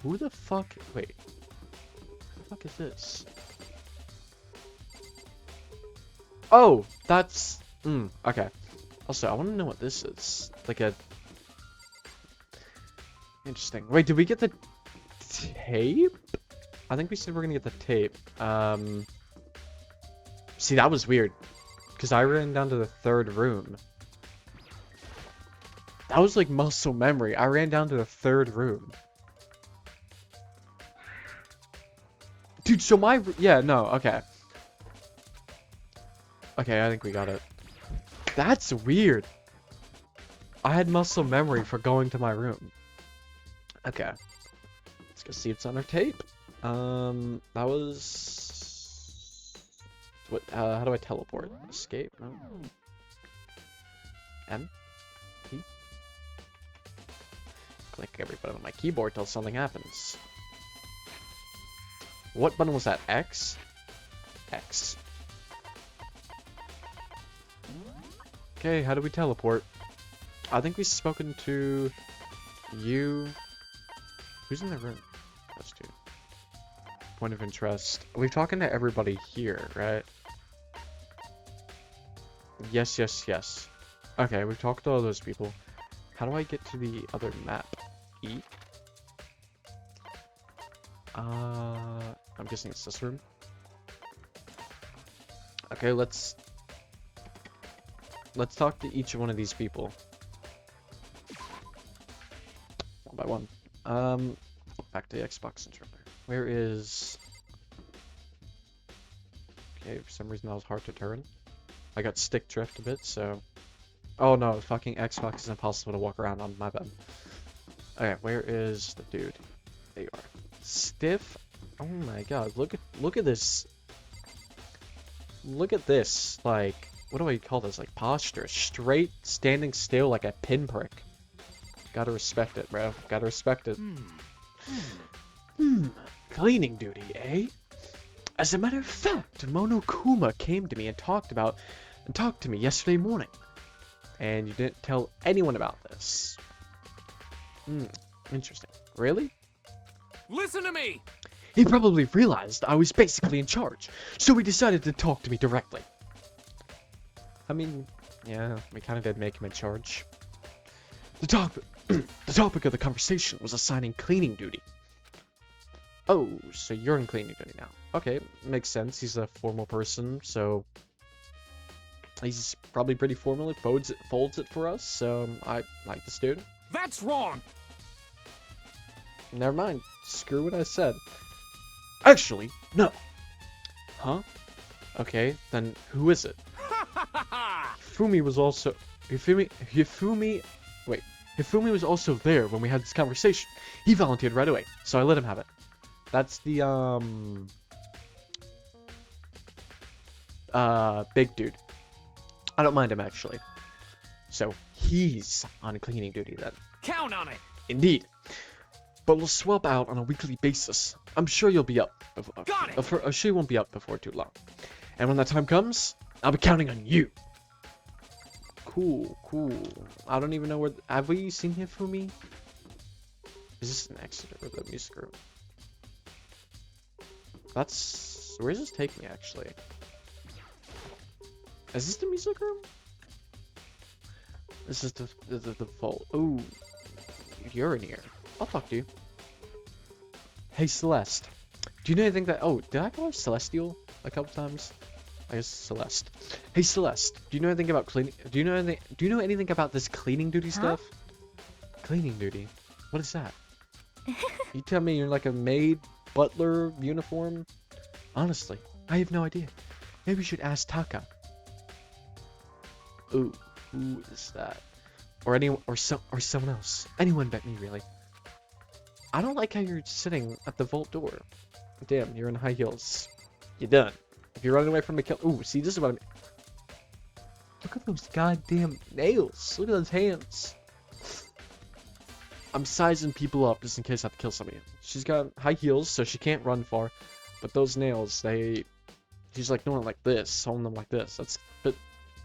Who the fuck... Wait. What the fuck is this? Oh, that's... okay. Also, I want to know what this is. Like a... Interesting. Wait, did we get the tape? I think we said we're gonna get the tape. See, that was weird. Because I ran down to the 3rd room. That was like muscle memory. I ran down to the 3rd room. Dude, so my... Yeah, no, okay. Okay, I think we got it. That's weird. I had muscle memory for going to my room. Okay. Let's go see it's on our tape. That was... What, how do I teleport? Escape? No. M? P? Click every button on my keyboard till something happens. What button was that? X? X. Okay, how do we teleport? I think we've spoken to you. Who's in the room? Those two. Point of interest. We're talking to everybody here, right? Yes. Okay, we've talked to all those people. How do I get to the other map? E? I'm guessing it's this room. Okay, let's talk to each one of these people. One by one. Back to the Xbox controller. Where is... Okay, for some reason that was hard to turn. I got stick drift a bit, so... Oh no, fucking Xbox is impossible to walk around on, my bad. Okay, where is the dude? There you are. Stiff? Oh my god, look at this. Look at this, like... What do I call this? Like posture. Straight, standing still like a pinprick. Gotta respect it, bro. Gotta respect it. Cleaning duty, eh? As a matter of fact, Monokuma came to me and talked to me yesterday morning. And you didn't tell anyone about this. Interesting. Really? Listen to me! He probably realized I was basically in charge, so he decided to talk to me directly. I mean, yeah, we kind of did make him in charge. The topic of the conversation was assigning cleaning duty. Oh, so you're in cleaning duty now. Okay, makes sense. He's a formal person, so he's probably pretty formal. It folds it for us, so I like this dude. That's wrong. Never mind. Screw what I said. Actually, no. Huh? Okay, then who is it? Hifumi was also... Hifumi was also there when we had this conversation. He volunteered right away, so I let him have it. That's the, big dude. I don't mind him, actually. So, he's on cleaning duty then. Count on it. Indeed. But we'll swap out on a weekly basis. I'm sure you'll be up. Got it. I'm sure you won't be up before too long. And when that time comes, I'll be counting on you. Cool, cool. I don't even know where... Have we seen Hifumi? Is this an exit or the music room? That's... Where does this take me, actually? Is this the music room? This is the vault. Ooh. You're in here. I'll talk to you. Hey, Celeste. Do you know anything that... Oh, did I call her Celestial a couple times? I guess Celeste. Hey, Celeste. Do you know anything about cleaning... Do you know anything about this cleaning duty stuff? Cleaning duty? What is that? You tell me you're like a maid, butler, uniform? Honestly, I have no idea. Maybe we should ask Taka. Ooh, who is that? Or someone else. Anyone but me, really. I don't like how you're sitting at the vault door. Damn, you're in high heels. You're done. If you're running away from the kill... Ooh, see, this is what I mean. Look at those goddamn nails. Look at those hands. I'm sizing people up just in case I have to kill somebody. She's got high heels, so she can't run far. But those nails, she's like doing it like this, holding them like this. That's a bit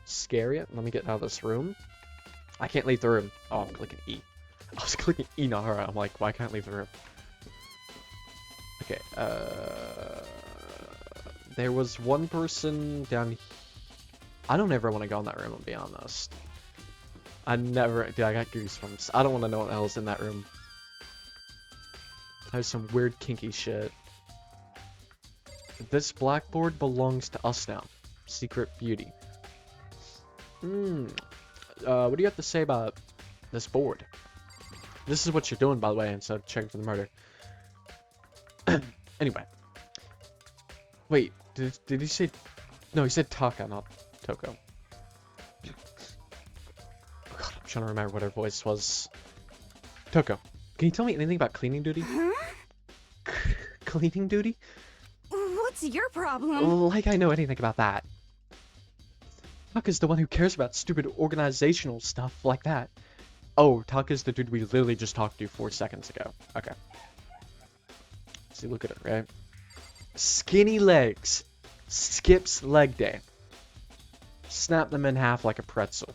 scary. Let me get out of this room. I can't leave the room. Oh, I'm clicking E. I was clicking E, not her. I'm like, why can't I leave the room? Okay, there was one person down here. I don't ever want to go in that room, I'll be honest. Dude, I got goosebumps. I don't want to know what the hell's in that room. There's some weird kinky shit. This blackboard belongs to us now. Secret beauty. What do you have to say about this board? This is what you're doing, by the way, instead of checking for the murder. Anyway. Wait, did he say... No, he said Taka, not Toko. Oh God, I'm trying to remember what her voice was. Toko, can you tell me anything about cleaning duty? Huh? Cleaning duty? What's your problem? Like I know anything about that. Taka's the one who cares about stupid organizational stuff like that. Oh, Taka's the dude we literally just talked to 4 seconds ago. Okay. See, look at her, right? Skinny legs. Skips leg day. Snap them in half like a pretzel.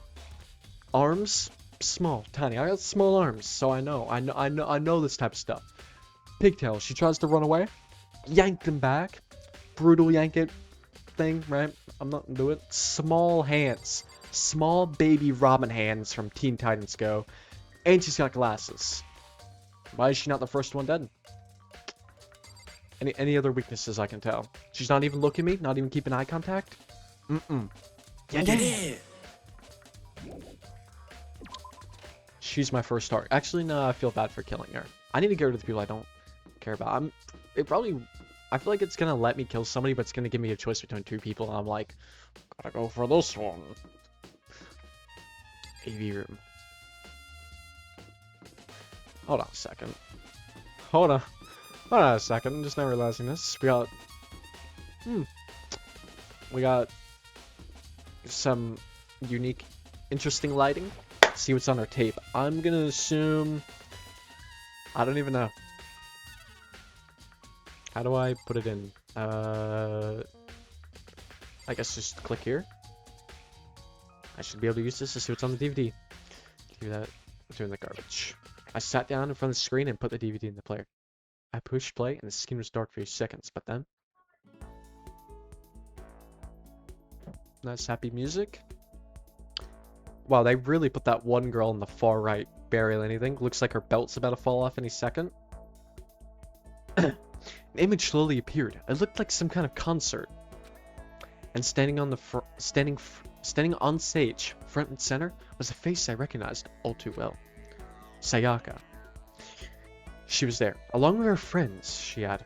Arms? Small, tiny. I got small arms, so I know this type of stuff. Pigtails. She tries to run away. Yank them back. Brutal yank it thing, right? I'm not into it. Small hands. Small baby Robin hands from Teen Titans Go. And she's got glasses. Why is she not the first one dead? Any other weaknesses I can tell? She's not even looking at me? Not even keeping eye contact? Yeah. She's my first target. Actually, no, I feel bad for killing her. I need to get rid of the people I don't care about. I feel like it's gonna let me kill somebody, but it's gonna give me a choice between 2 people, and I'm like, gotta go for this one. AV room. Hold on a second. Hold on a second. I'm just now realizing this. We got some unique, interesting lighting. Let's see what's on our tape. I'm gonna assume... I don't even know. How do I put it in? I guess just click here. I should be able to use this to see what's on the DVD. Do that. I'm doing the garbage. I sat down in front of the screen and put the DVD in the player. I pushed play and the screen was dark for a few seconds, but then... Nice happy music. Wow, they really put that one girl on the far right, barely anything. Looks like her belt's about to fall off any second. An image slowly appeared. It looked like some kind of concert. And standing on on stage, front and center, was a face I recognized all too well. Sayaka. She was there, along with her friends. She said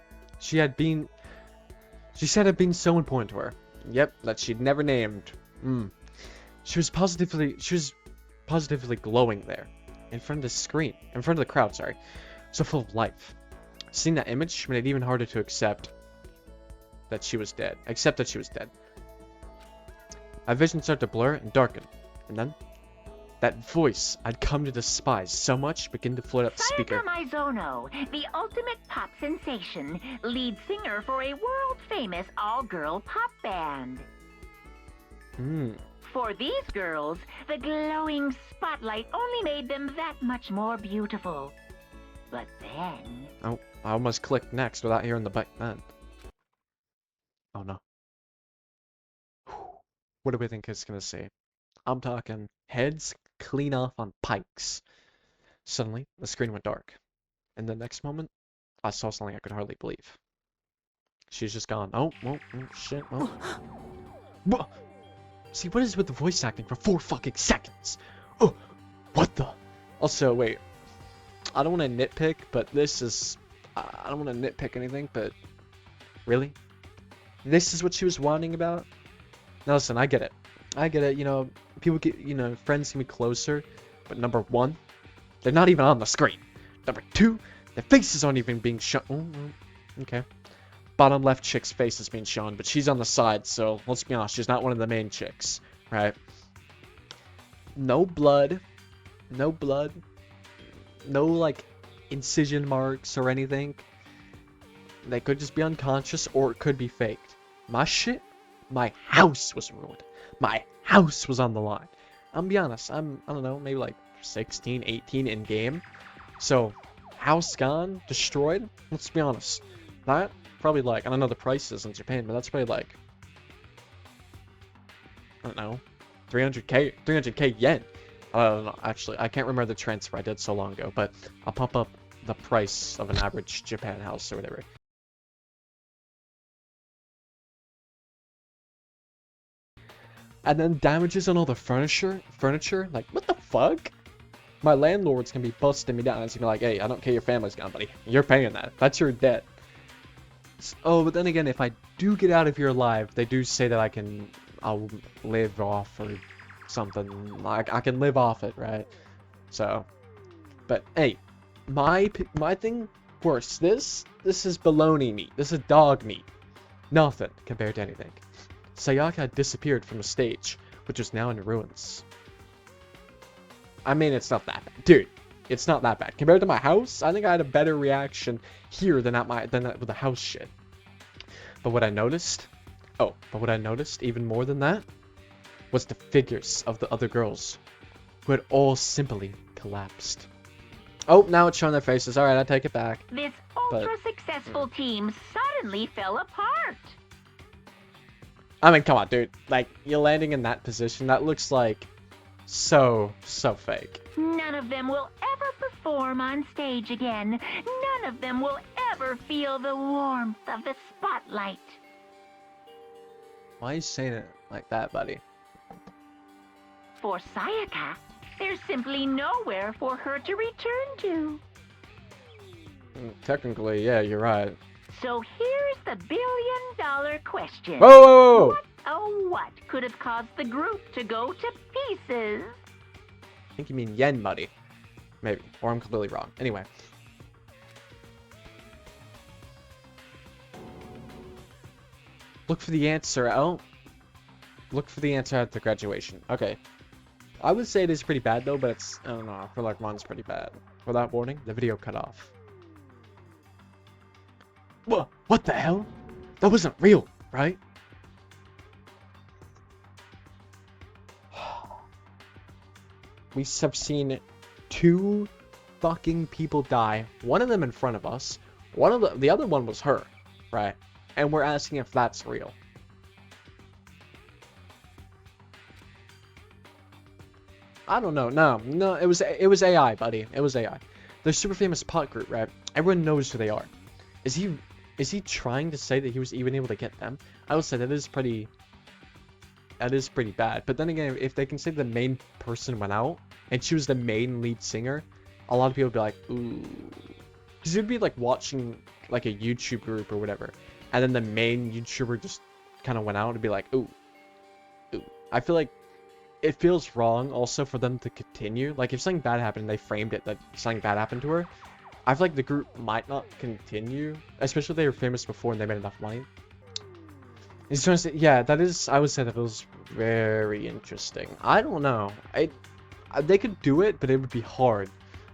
it had been so important to her. Yep, that she'd never named. She was positively glowing there, in front of the crowd, sorry. So full of life. Seeing that image made it even harder to accept that she was dead. My vision started to blur and darken, and then that voice I'd come to despise so much began to float up the speaker. Sayaka Mizono, the ultimate pop sensation, lead singer for a world-famous all-girl pop band. For these girls, the glowing spotlight only made them that much more beautiful. But then... Oh, I almost clicked next without hearing the button. Oh no. What do we think it's gonna say? I'm talking heads clean off on pikes. Suddenly, the screen went dark. And the next moment, I saw something I could hardly believe. She's just gone. Oh, shit. Oh. See, what is with the voice acting for 4 fucking seconds? Oh, what the? Also, wait. I don't want to nitpick, but this is... I don't want to nitpick anything, but... Really? This is what she was whining about? Now listen, I get it. You know, people get, you know, friends can be closer. But number 1, they're not even on the screen. Number 2, their faces aren't even being shown. Oh, okay. Bottom left chick's face is being shown, but she's on the side, so let's be honest, she's not one of the main chicks, right? No blood. No, like, incision marks or anything. They could just be unconscious, or it could be faked. My house was ruined. My house was on the line. I'm gonna be honest, I don't know, maybe like 16, 18 in game. So, house gone, destroyed, let's be honest. That, probably like, I don't know the prices in Japan, but that's probably like, I don't know, 300k yen. I don't know, actually, I can't remember the transfer I did so long ago, but I'll pump up the price of an average Japan house or whatever. And then damages on all the furniture, like, what the fuck? My landlord's gonna be busting me down. It's gonna be like, hey, I don't care your family's gone, buddy. You're paying that. That's your debt. Oh, but then again, if I do get out of here alive, they do say that I'll live off or something. Like, I can live off it, right? So, but hey, my thing, worse. This is baloney meat. This is dog meat. Nothing compared to anything. Sayaka had disappeared from the stage, which was now in ruins. I mean, it's not that bad. Dude, it's not that bad. Compared to my house, I think I had a better reaction here than with the house shit. But what I noticed, even more than that, was the figures of the other girls, who had all simply collapsed. Oh, now it's showing their faces. Alright, I take it back. This ultra-successful team suddenly fell apart. I mean, come on, dude. Like, you're landing in that position. That looks like so fake. None of them will ever perform on stage again. None of them will ever feel the warmth of the spotlight. Why are you saying it like that, buddy? For Sayaka, there's simply nowhere for her to return to. Technically, yeah, you're right. So here's the billion-dollar question. Whoa! What could have caused the group to go to pieces? I think you mean yen, buddy. Maybe. Or I'm completely wrong. Anyway. Look for the answer. Oh. Look for the answer at the graduation. Okay. I would say it is pretty bad, though, but it's... I don't know. I feel like mine's pretty bad. Without warning, the video cut off. What the hell? That wasn't real, right? We have seen 2 fucking people die. One of them in front of us. The other one was her, right? And we're asking if that's real. I don't know. No, it was AI, buddy. It was AI. The super famous pot group, right? Everyone knows who they are. is he trying to say that he was even able to get them? I would say that is pretty bad. But then again, if they can say the main person went out and she was the main lead singer, a lot of people would be like, ooh. Because you'd be like watching like a YouTube group or whatever, and then the main YouTuber just kind of went out and be like, ooh. I feel like it feels wrong also for them to continue. Like if something bad happened and they framed it that something bad happened to her, I feel like the group might not continue, especially if they were famous before and they made enough money. He's trying to say, yeah, that is, I would say that was very interesting. I don't know. They could do it, but it would be hard.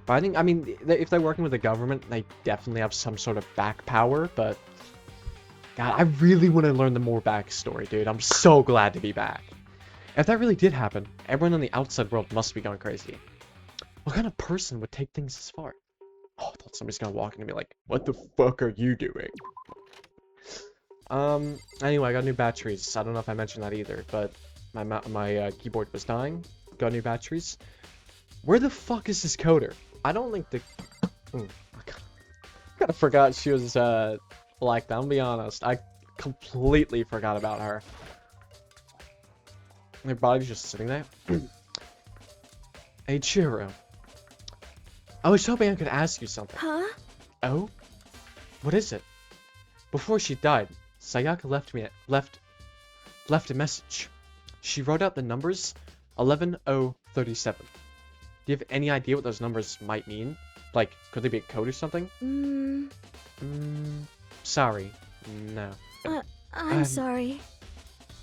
But I mean, if they're working with the government, they definitely have some sort of back power, but God, I really want to learn the more backstory, dude. I'm so glad to be back. If that really did happen, everyone in the outside world must be going crazy. What kind of person would take things this far? Oh, I thought somebody's gonna walk in and be like, what the fuck are you doing? Anyway, I got new batteries. I don't know if I mentioned that either, but my keyboard was dying. Got new batteries. Where the fuck is this coder? I don't think the... I kind of forgot she was, like that. I'll be honest. I completely forgot about her. Her body's just sitting there. Hey, Chiro. I was hoping I could ask you something. Huh? Oh? What is it? Before she died, Sayaka left a message. She wrote out the numbers 11037. Do you have any idea what those numbers might mean? Like, could they be a code or something? Sorry. No. I'm sorry.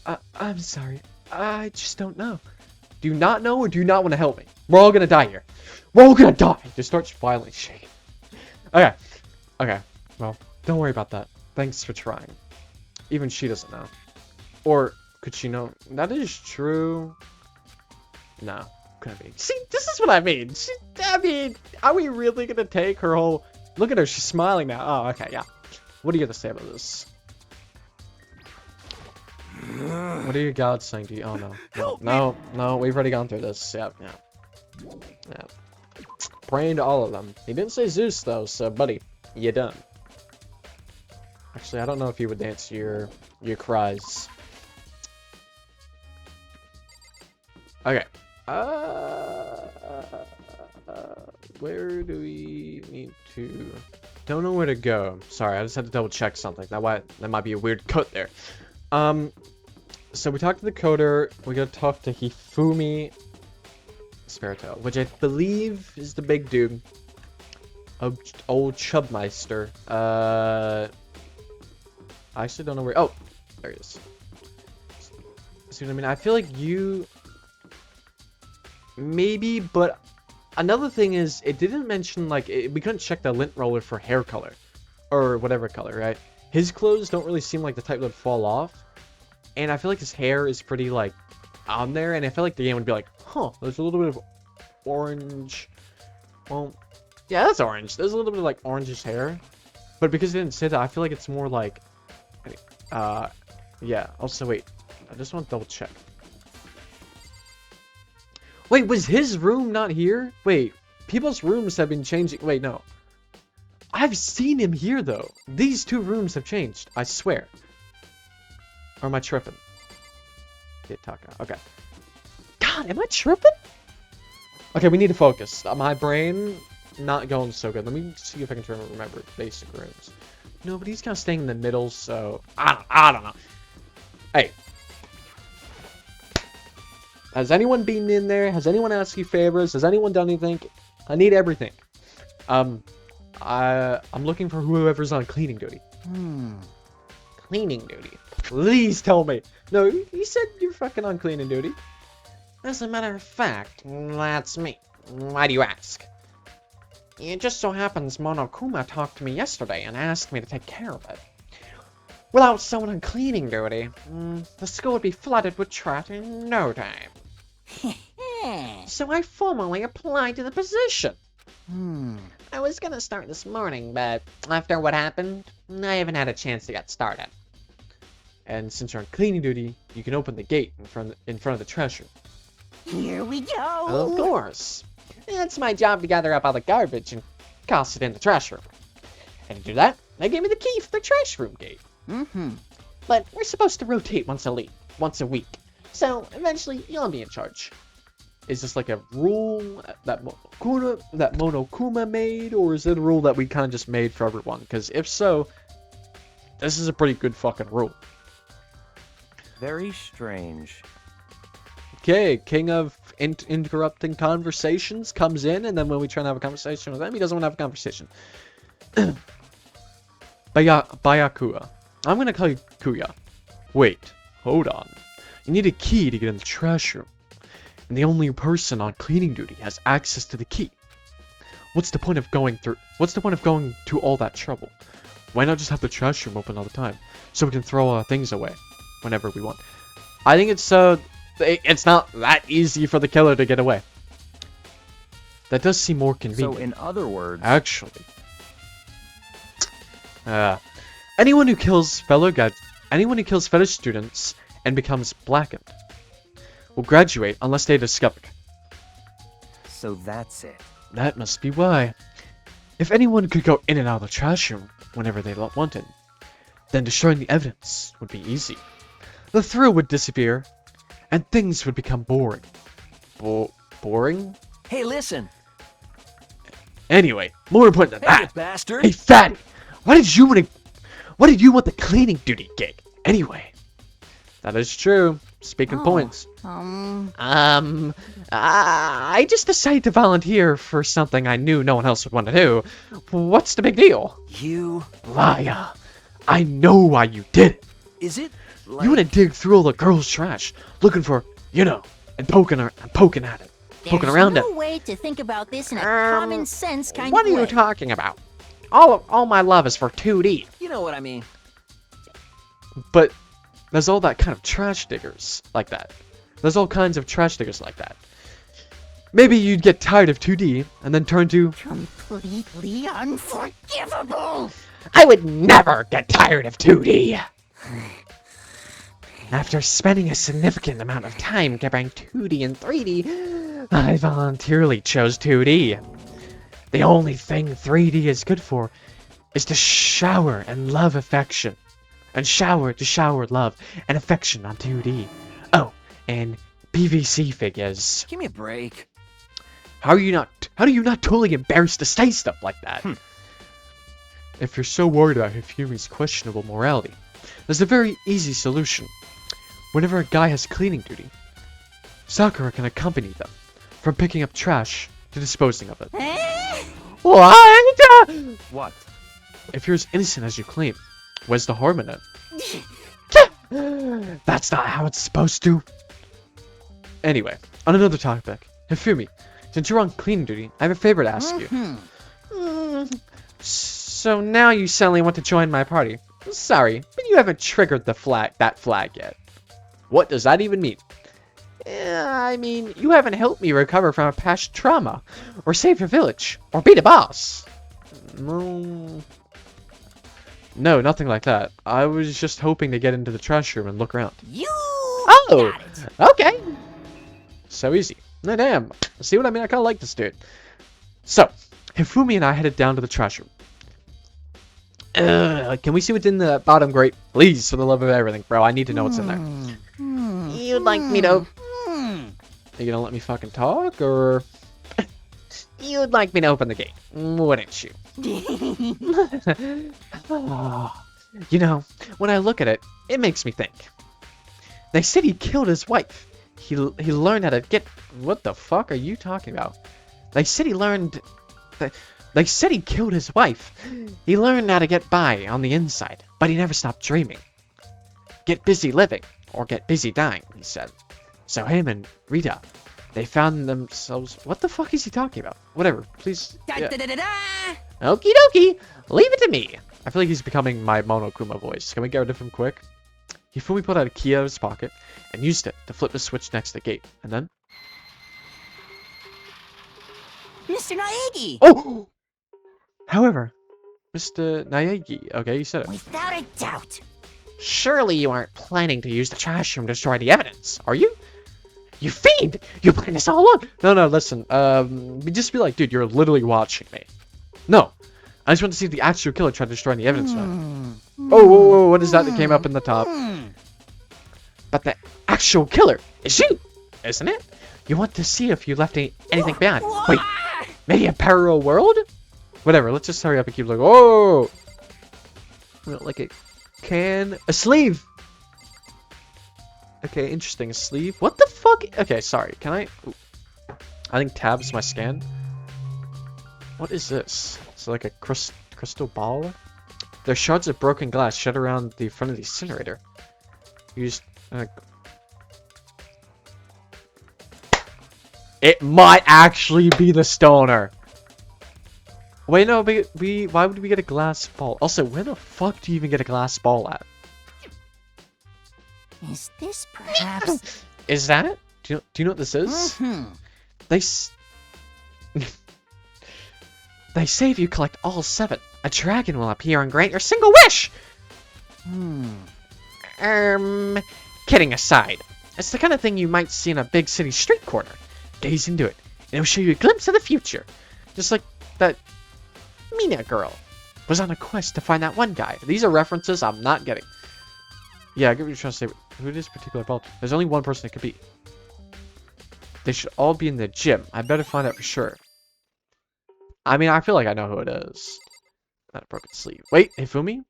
I'm sorry. I just don't know. Do you not know or do you not want to help me? We're all gonna die here. We're all gonna die! Just starts violently shaking. Okay. Okay. Well, don't worry about that. Thanks for trying. Even she doesn't know. Or, could she know? That is true. No. Couldn't be. See, this is what I mean. I mean, are we really gonna take her whole... Look at her, she's smiling now. Oh, okay, yeah. What are you gonna say about this? What are your gods saying to you? Oh, no. No, we've already gone through this. Yep, yeah. Praying to all of them. He didn't say Zeus, though, so, buddy, you done. Actually, I don't know if he would answer your cries. Okay. Where do we need to... Don't know where to go. Sorry, I just had to double check something. That might be a weird cut there. So we talked to the coder. We gotta talk to Hifumi Spirito, which I believe is the big dude. Old Chubmeister. I actually don't know where... Oh! There he is. See what I mean? I feel like you... Maybe, but... Another thing is, it didn't mention, like... we couldn't check the lint roller for hair color. Or whatever color, right? His clothes don't really seem like the type that would fall off. And I feel like his hair is pretty, like, on there. And I feel like the game would be like, huh, there's a little bit of orange. Well, yeah, that's orange. There's a little bit of, like, orangish hair. But because it didn't say that, I feel like it's more like... yeah. Also, wait. I just want to double check. Wait, was his room not here? Wait, people's rooms have been changing. Wait, no. I've seen him here, though. These two rooms have changed. I swear. Or am I tripping? Okay. God, am I tripping? Okay, we need to focus. My brain not going so good. Let me see if I can try to remember basic rooms. No, but he's kind of staying in the middle, so... I don't know. Hey. Has anyone been in there? Has anyone asked you favors? Has anyone done anything? I need everything. I'm looking for whoever's on cleaning duty. Cleaning duty. Please tell me. No, you said you're fucking on cleaning duty. As a matter of fact, that's me. Why do you ask? It just so happens Monokuma talked to me yesterday and asked me to take care of it. Without someone on cleaning duty, the school would be flooded with trash in no time. So I formally applied to the position. I was gonna start this morning, but after what happened, I haven't had a chance to get started. And since you're on cleaning duty, you can open the gate in front of the trash room. Here we go. Of course. It's my job to gather up all the garbage and toss it in the trash room. And to do that, They gave me the key for the trash room gate. But we're supposed to rotate once a week. So eventually you'll be in charge. Is this like a rule that Monokuma made, or is it a rule that we kind of just made for everyone? Because if so, this is a pretty good fucking rule. Very strange. Okay, king of interrupting conversations comes in, and then when we try to have a conversation with him, he doesn't want to have a conversation. Bayakua. I'm gonna call you Kuya. Wait, hold on. You need a key to get in the trash room. And the only person on cleaning duty has access to the key. What's the point of going to all that trouble? Why not just have the trash room open all the time, so we can throw our things away whenever we want? I think it's not that easy for the killer to get away. That does seem more convenient. So in other words, actually, anyone who kills fellow students and becomes blackened will graduate unless they discovered. so that's it. That must be why. If anyone could go in and out of the trash room whenever they wanted, then destroying the evidence would be easy. The thrill would disappear, and things would become boring. Boring? Hey, listen. Anyway, more important than Hey, that. bastard. Hey, fatty! Why did you want the cleaning duty gig? Anyway. That is true. Speaking points. I just decided to volunteer for something I knew no one else would want to do. What's the big deal? You... Liar. I know why you did it. Is it like... You want to dig through all the girls' trash, looking for, and poking around it. Poking around There's it. no way to think about this in a common sense kind What of are way. you talking about? All my love is for 2D. You know what I mean. But there's all that kind of trash diggers like that. There's all kinds of trash diggers like that. Maybe you'd get tired of 2D and then turn to... Completely unforgivable! I would never get tired of 2D! After spending a significant amount of time comparing 2D and 3D, I voluntarily chose 2D. The only thing 3D is good for is to shower and love affection. And shower love and affection on 2D. Oh, and PVC figures. Give me a break. How are you not totally embarrassed to say stuff like that? If you're so worried about Hifumi's questionable morality, there's a very easy solution. Whenever a guy has cleaning duty, Sakura can accompany them, from picking up trash to disposing of it. What? What? If you're as innocent as you claim, where's the harm in it? That's not how it's supposed to. Anyway, on another topic, Hifumi, since you're on cleaning duty, I have a favor to ask you. So now you suddenly want to join my party. Sorry, but you haven't triggered that flag yet. What does that even mean? I mean, you haven't helped me recover from a past trauma, or save your village, or beat a boss. No, nothing like that. I was just hoping to get into the trash room and look around. You Oh, got it. okay. So easy. No, damn. See what I mean? I kind of like this dude. So, Hifumi and I headed down to the trash room. Can we see what's in the bottom grate? Please, for the love of everything, bro. I need to know what's in there. You'd like me to... Are you gonna let me fucking talk, or... You'd like me to open the gate, wouldn't you? You know, when I look at it, it makes me think. They said he killed his wife. He learned how to get... What the fuck are you talking about? They said he learned... They said he killed his wife. He learned how to get by on the inside, but he never stopped dreaming. Get busy living, or get busy dying, he said. So him and Rita, they found themselves... What the fuck is he talking about? Whatever, please... Yeah. Okie dokie, leave it to me. I feel like he's becoming my Monokuma voice. Can we get rid of him quick? Hifumi pulled out a key out of his pocket and used it to flip the switch next to the gate, and then... Mr. Naegi! Oh! However, Mr. Naegi, okay, you said it. Without a doubt. Surely you aren't planning to use the trash room to destroy the evidence, are you? You fiend! You planned this all along! No, listen, just be like, dude, you're literally watching me. No, I just want to see if the actual killer tried to destroy any evidence. Oh, whoa, whoa, what is that that came up in the top? But the actual killer is you, isn't it? You want to see if you left anything behind. Wait, maybe a parallel world? Whatever, let's just hurry up and keep looking. Oh! Like a can... A sleeve! Okay, interesting. A sleeve. What the fuck? Okay, sorry. Can I... Ooh. I think tab's my scan. What is this? It's like a crystal ball? There's shards of broken glass shed around the front of the incinerator. Used... It might actually be the stoner. Wait, no, why would we get a glass ball? Also, where the fuck do you even get a glass ball at? Is this perhaps... Is that? Do you know what this is? They say if you collect all 7, a dragon will appear and grant your single wish! Kidding aside, it's the kind of thing you might see in a big city street corner. Gaze into it, and it'll show you a glimpse of the future. Just like that Mina girl was on a quest to find that one guy. These are references I'm not getting. Yeah, I get what you're trying to say. Who it is particular about? There's only one person it could be. They should all be in the gym. I better find out for sure. I mean, I feel like I know who it is. Not a broken sleeve. Wait, Hifumi?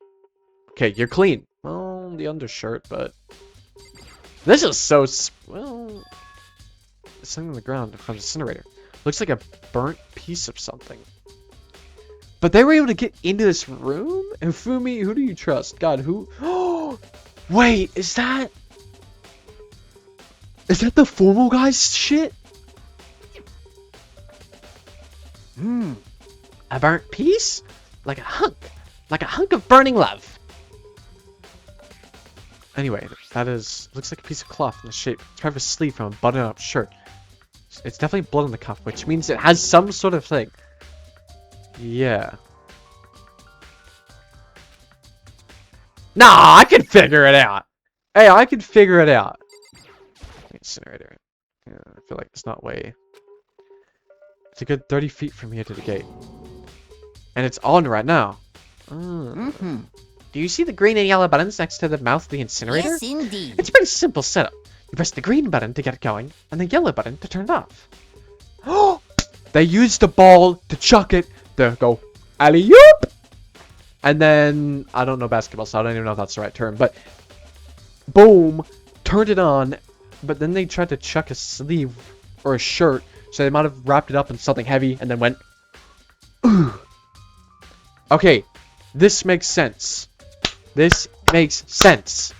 Okay, you're clean. Well, the undershirt, but... This is so... Well... There's something on the ground in front of the incinerator. Looks like a burnt piece of something. But they were able to get into this room? Hifumi, who do you trust? God, who... Oh! Wait, is that... Is that the formal guy's shit? A burnt piece? Like a hunk. Like a hunk of burning love. Anyway, that is... Looks like a piece of cloth in the shape. It's part of a sleeve from a button-up shirt. It's definitely blood on the cuff, which means it has some sort of thing. Yeah. Nah, I can figure it out. Hey, I can figure it out. Incinerator. Yeah, I feel like it's not way... It's a good 30 feet from here to the gate. And it's on right now. Do you see the green and yellow buttons next to the mouth of the incinerator? Yes, indeed. It's a pretty simple setup. You press the green button to get it going, and the yellow button to turn it off. Oh! They used the ball to chuck it to go alley-oop! And then, I don't know basketball, so I don't even know if that's the right term, but boom, turned it on, but then they tried to chuck a sleeve or a shirt, so they might have wrapped it up in something heavy and then went, ooh. Okay, this makes sense. This makes sense.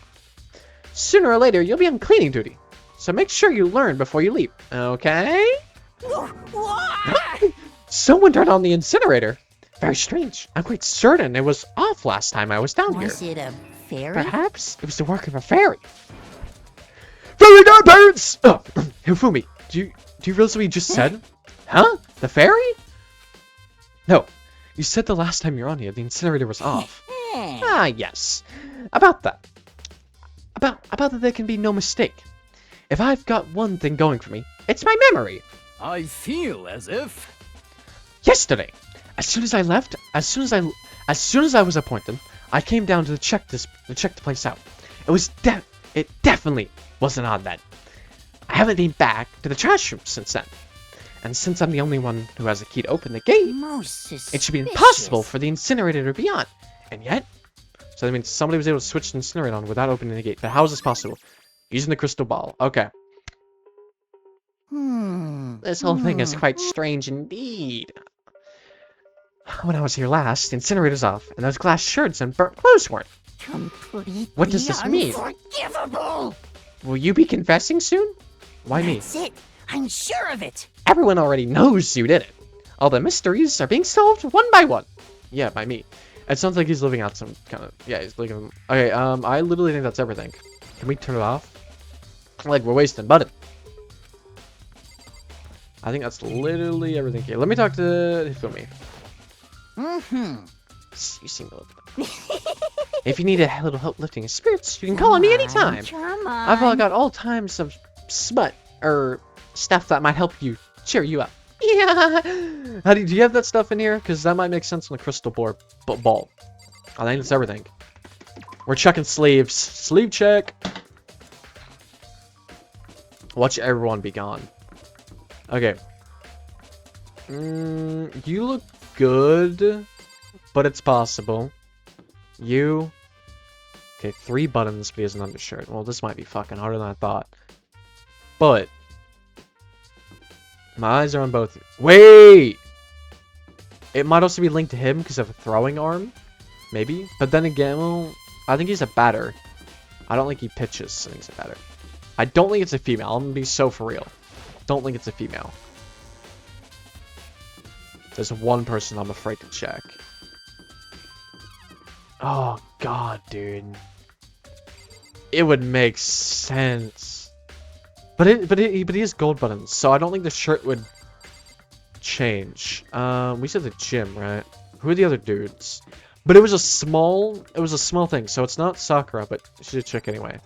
Sooner or later, you'll be on cleaning duty, so make sure you learn before you leave, okay? Someone turned on the incinerator. Very strange. I'm quite certain it was off last time I was down here. Was it a fairy? Perhaps it was the work of a fairy. Fairy godparents! Oh, Hifumi, do you realize what you just said? Huh? The fairy? No. You said the last time you were on here, the incinerator was off. Ah, yes. About that. About that there can be no mistake. If I've got one thing going for me, it's my memory. I feel as if... Yesterday, as soon as I left, as soon as I was appointed, I came down to check the place out. It definitely wasn't on then. I haven't been back to the trash room since then. And since I'm the only one who has a key to open the gate, it should be impossible for the incinerator to be on. And yet, so that means somebody was able to switch the incinerator on without opening the gate. But how is this possible? Using the crystal ball. Okay. This whole thing is quite strange indeed. When I was here last, the incinerator's off, and those glass shards and burnt clothes weren't. Completely What does this mean? Unforgivable. Will you be confessing soon? Why me? That's it. I'm sure of it. Everyone already knows you did it. All the mysteries are being solved one by one. Yeah, by me. It sounds like he's living out some kind of... Yeah, he's living... Okay, I literally think that's everything. Can we turn it off? Like, we're wasting button. I think that's literally everything here. Let me talk to Hifumi. You seem a little... If you need a little help lifting his spirits, you can call on me anytime. Come on. I've got all kinds of smut, or stuff that might help you, cheer you up. Yeah. How do you have that stuff in here? Because that might make sense on the crystal ball. I think it's everything. We're checking sleeves. Sleeve check. Watch everyone be gone. Okay. You look good, but it's possible. You. Okay, 3 buttons because an undershirt. Well, this might be fucking harder than I thought. But my eyes are on both. Wait! It might also be linked to him because of a throwing arm. Maybe. But then again, well, I think he's a batter. I don't think he pitches. I think he's a batter. I don't think it's a female. I'm gonna be so for real. Don't think it's a female. There's one person I'm afraid to check. Oh, God, dude. It would make sense. But he has gold buttons, so I don't think the shirt would change. We said the gym, right? Who are the other dudes? But it was a small thing, so it's not Sakura, but you should check anyway.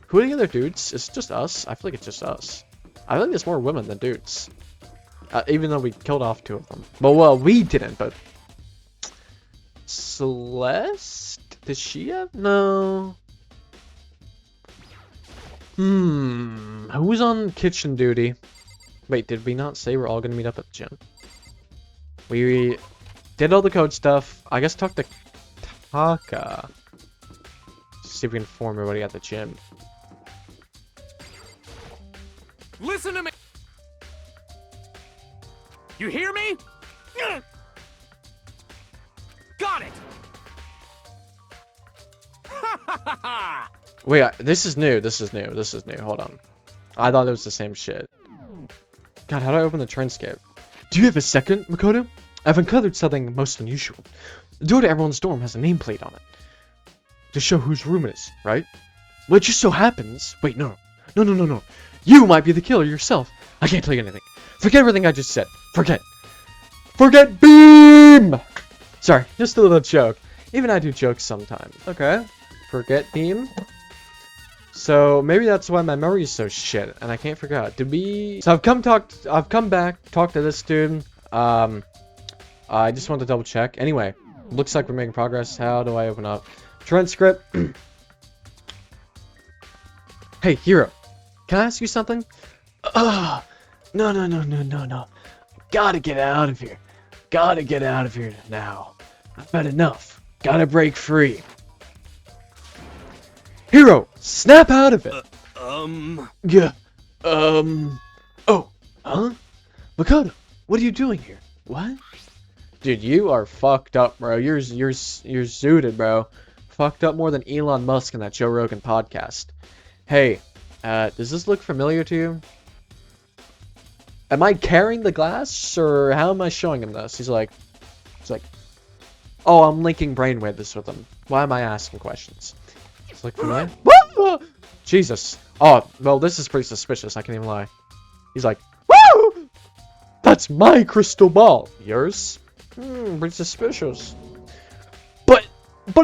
Who are the other dudes? Is it just us? I feel like it's just us. I think there's more women than dudes. Even though we killed off 2 of them. Well, we didn't, but... Celeste? Does she have? No. Who's on kitchen duty? Wait, did we not say we're all gonna meet up at the gym? We did all the code stuff. I guess talk to Taka. See if we can inform everybody at the gym. Listen to me. You hear me? Got it. Wait, this is new. Hold on. I thought it was the same shit. God, how do I open the transcript? Do you have a second, Makoto? I've uncovered something most unusual. The door to everyone's dorm has a nameplate on it. To show whose room it is, right? Well, it just so happens... Wait, no. No. You might be the killer yourself. I can't tell you anything. Forget everything I just said. Forget Beam! Sorry, just a little joke. Even I do jokes sometimes. Okay. Forget Beam. So maybe that's why my memory is so shit, and I can't forget. So I've come back, talked to this dude. I just wanted to double check. Anyway, looks like we're making progress. How do I open up transcript? Hey, Hero, can I ask you something? No. Gotta get out of here. Gotta get out of here now. I've had enough. Gotta break free. Hero, snap out of it. Yeah. Oh. Huh? Makoto, what are you doing here? What? Dude, you are fucked up, bro. You're zooted, bro. Fucked up more than Elon Musk in that Joe Rogan podcast. Hey, does this look familiar to you? Am I carrying the glass, or how am I showing him this? He's like, oh, I'm linking brainwaves with him. Why am I asking questions? It's like, familiar? Jesus. Oh, well, this is pretty suspicious. I can't even lie. He's like, woo! That's my crystal ball. Yours? Pretty suspicious. But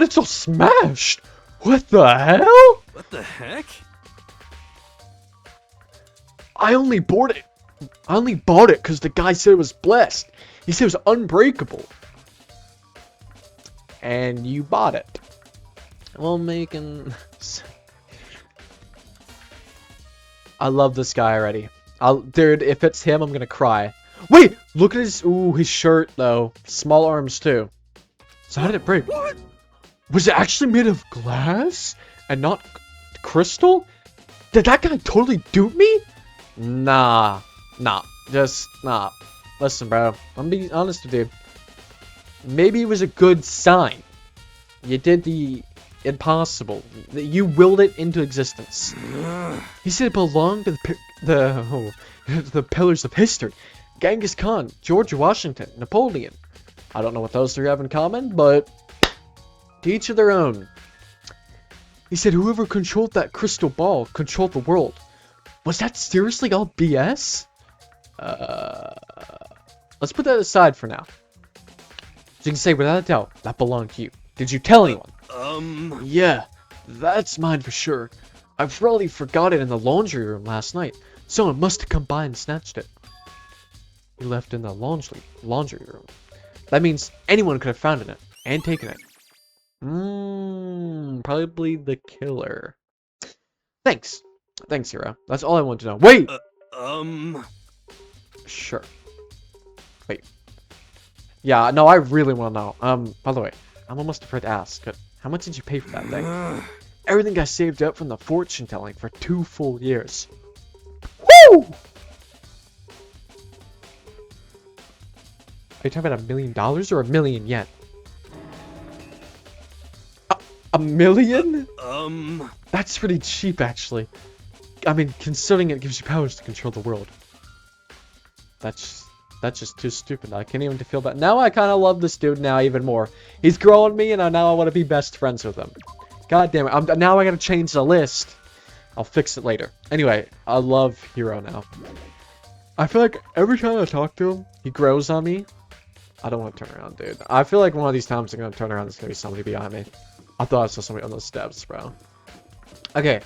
it's all smashed. What the hell? What the heck? I only bought it because the guy said it was blessed. He said it was unbreakable. And you bought it. Well, making... I love this guy already. Dude, if it's him, I'm gonna cry. Wait! Look at his shirt, though. Small arms, too. So how did it break? What? Was it actually made of glass? And not crystal? Did that guy totally dupe me? Nah. Just, nah. Listen, bro. I'm being honest with you. Maybe it was a good sign. You did the impossible. You willed it into existence. He said it belonged to the pillars of history. Genghis Khan, George Washington, Napoleon. I don't know what those 3 have in common, but to each of their own. He said whoever controlled that crystal ball controlled the world. Was that seriously all BS? Let's put that aside for now. So you can say without a doubt, that belonged to you. Did you tell anyone? Yeah, that's mine for sure. I probably forgot it in the laundry room last night. Someone must have come by and snatched it. he left in the laundry room. That means anyone could have found it and taken it. Probably the killer. Thanks. Thanks, Hero. That's all I want to know. Wait! Sure. Wait. Yeah, no, I really want to know. By the way, I'm almost afraid to ask, but how much did you pay for that thing? Everything I saved up from the fortune telling for 2 full years. Woo! Are you talking about $1 million or $1 million yen? A million? That's pretty cheap, actually. I mean, considering it gives you powers to control the world. That's just too stupid. I can't even feel bad. Now I kind of love this dude now even more. He's growing me, and now I want to be best friends with him. God damn it. Now I gotta change the list. I'll fix it later. Anyway, I love Hero now. I feel like every time I talk to him, he grows on me. I don't want to turn around, dude. I feel like one of these times I'm gonna turn around, there's gonna be somebody behind me. I thought I saw somebody on those steps, bro. Okay.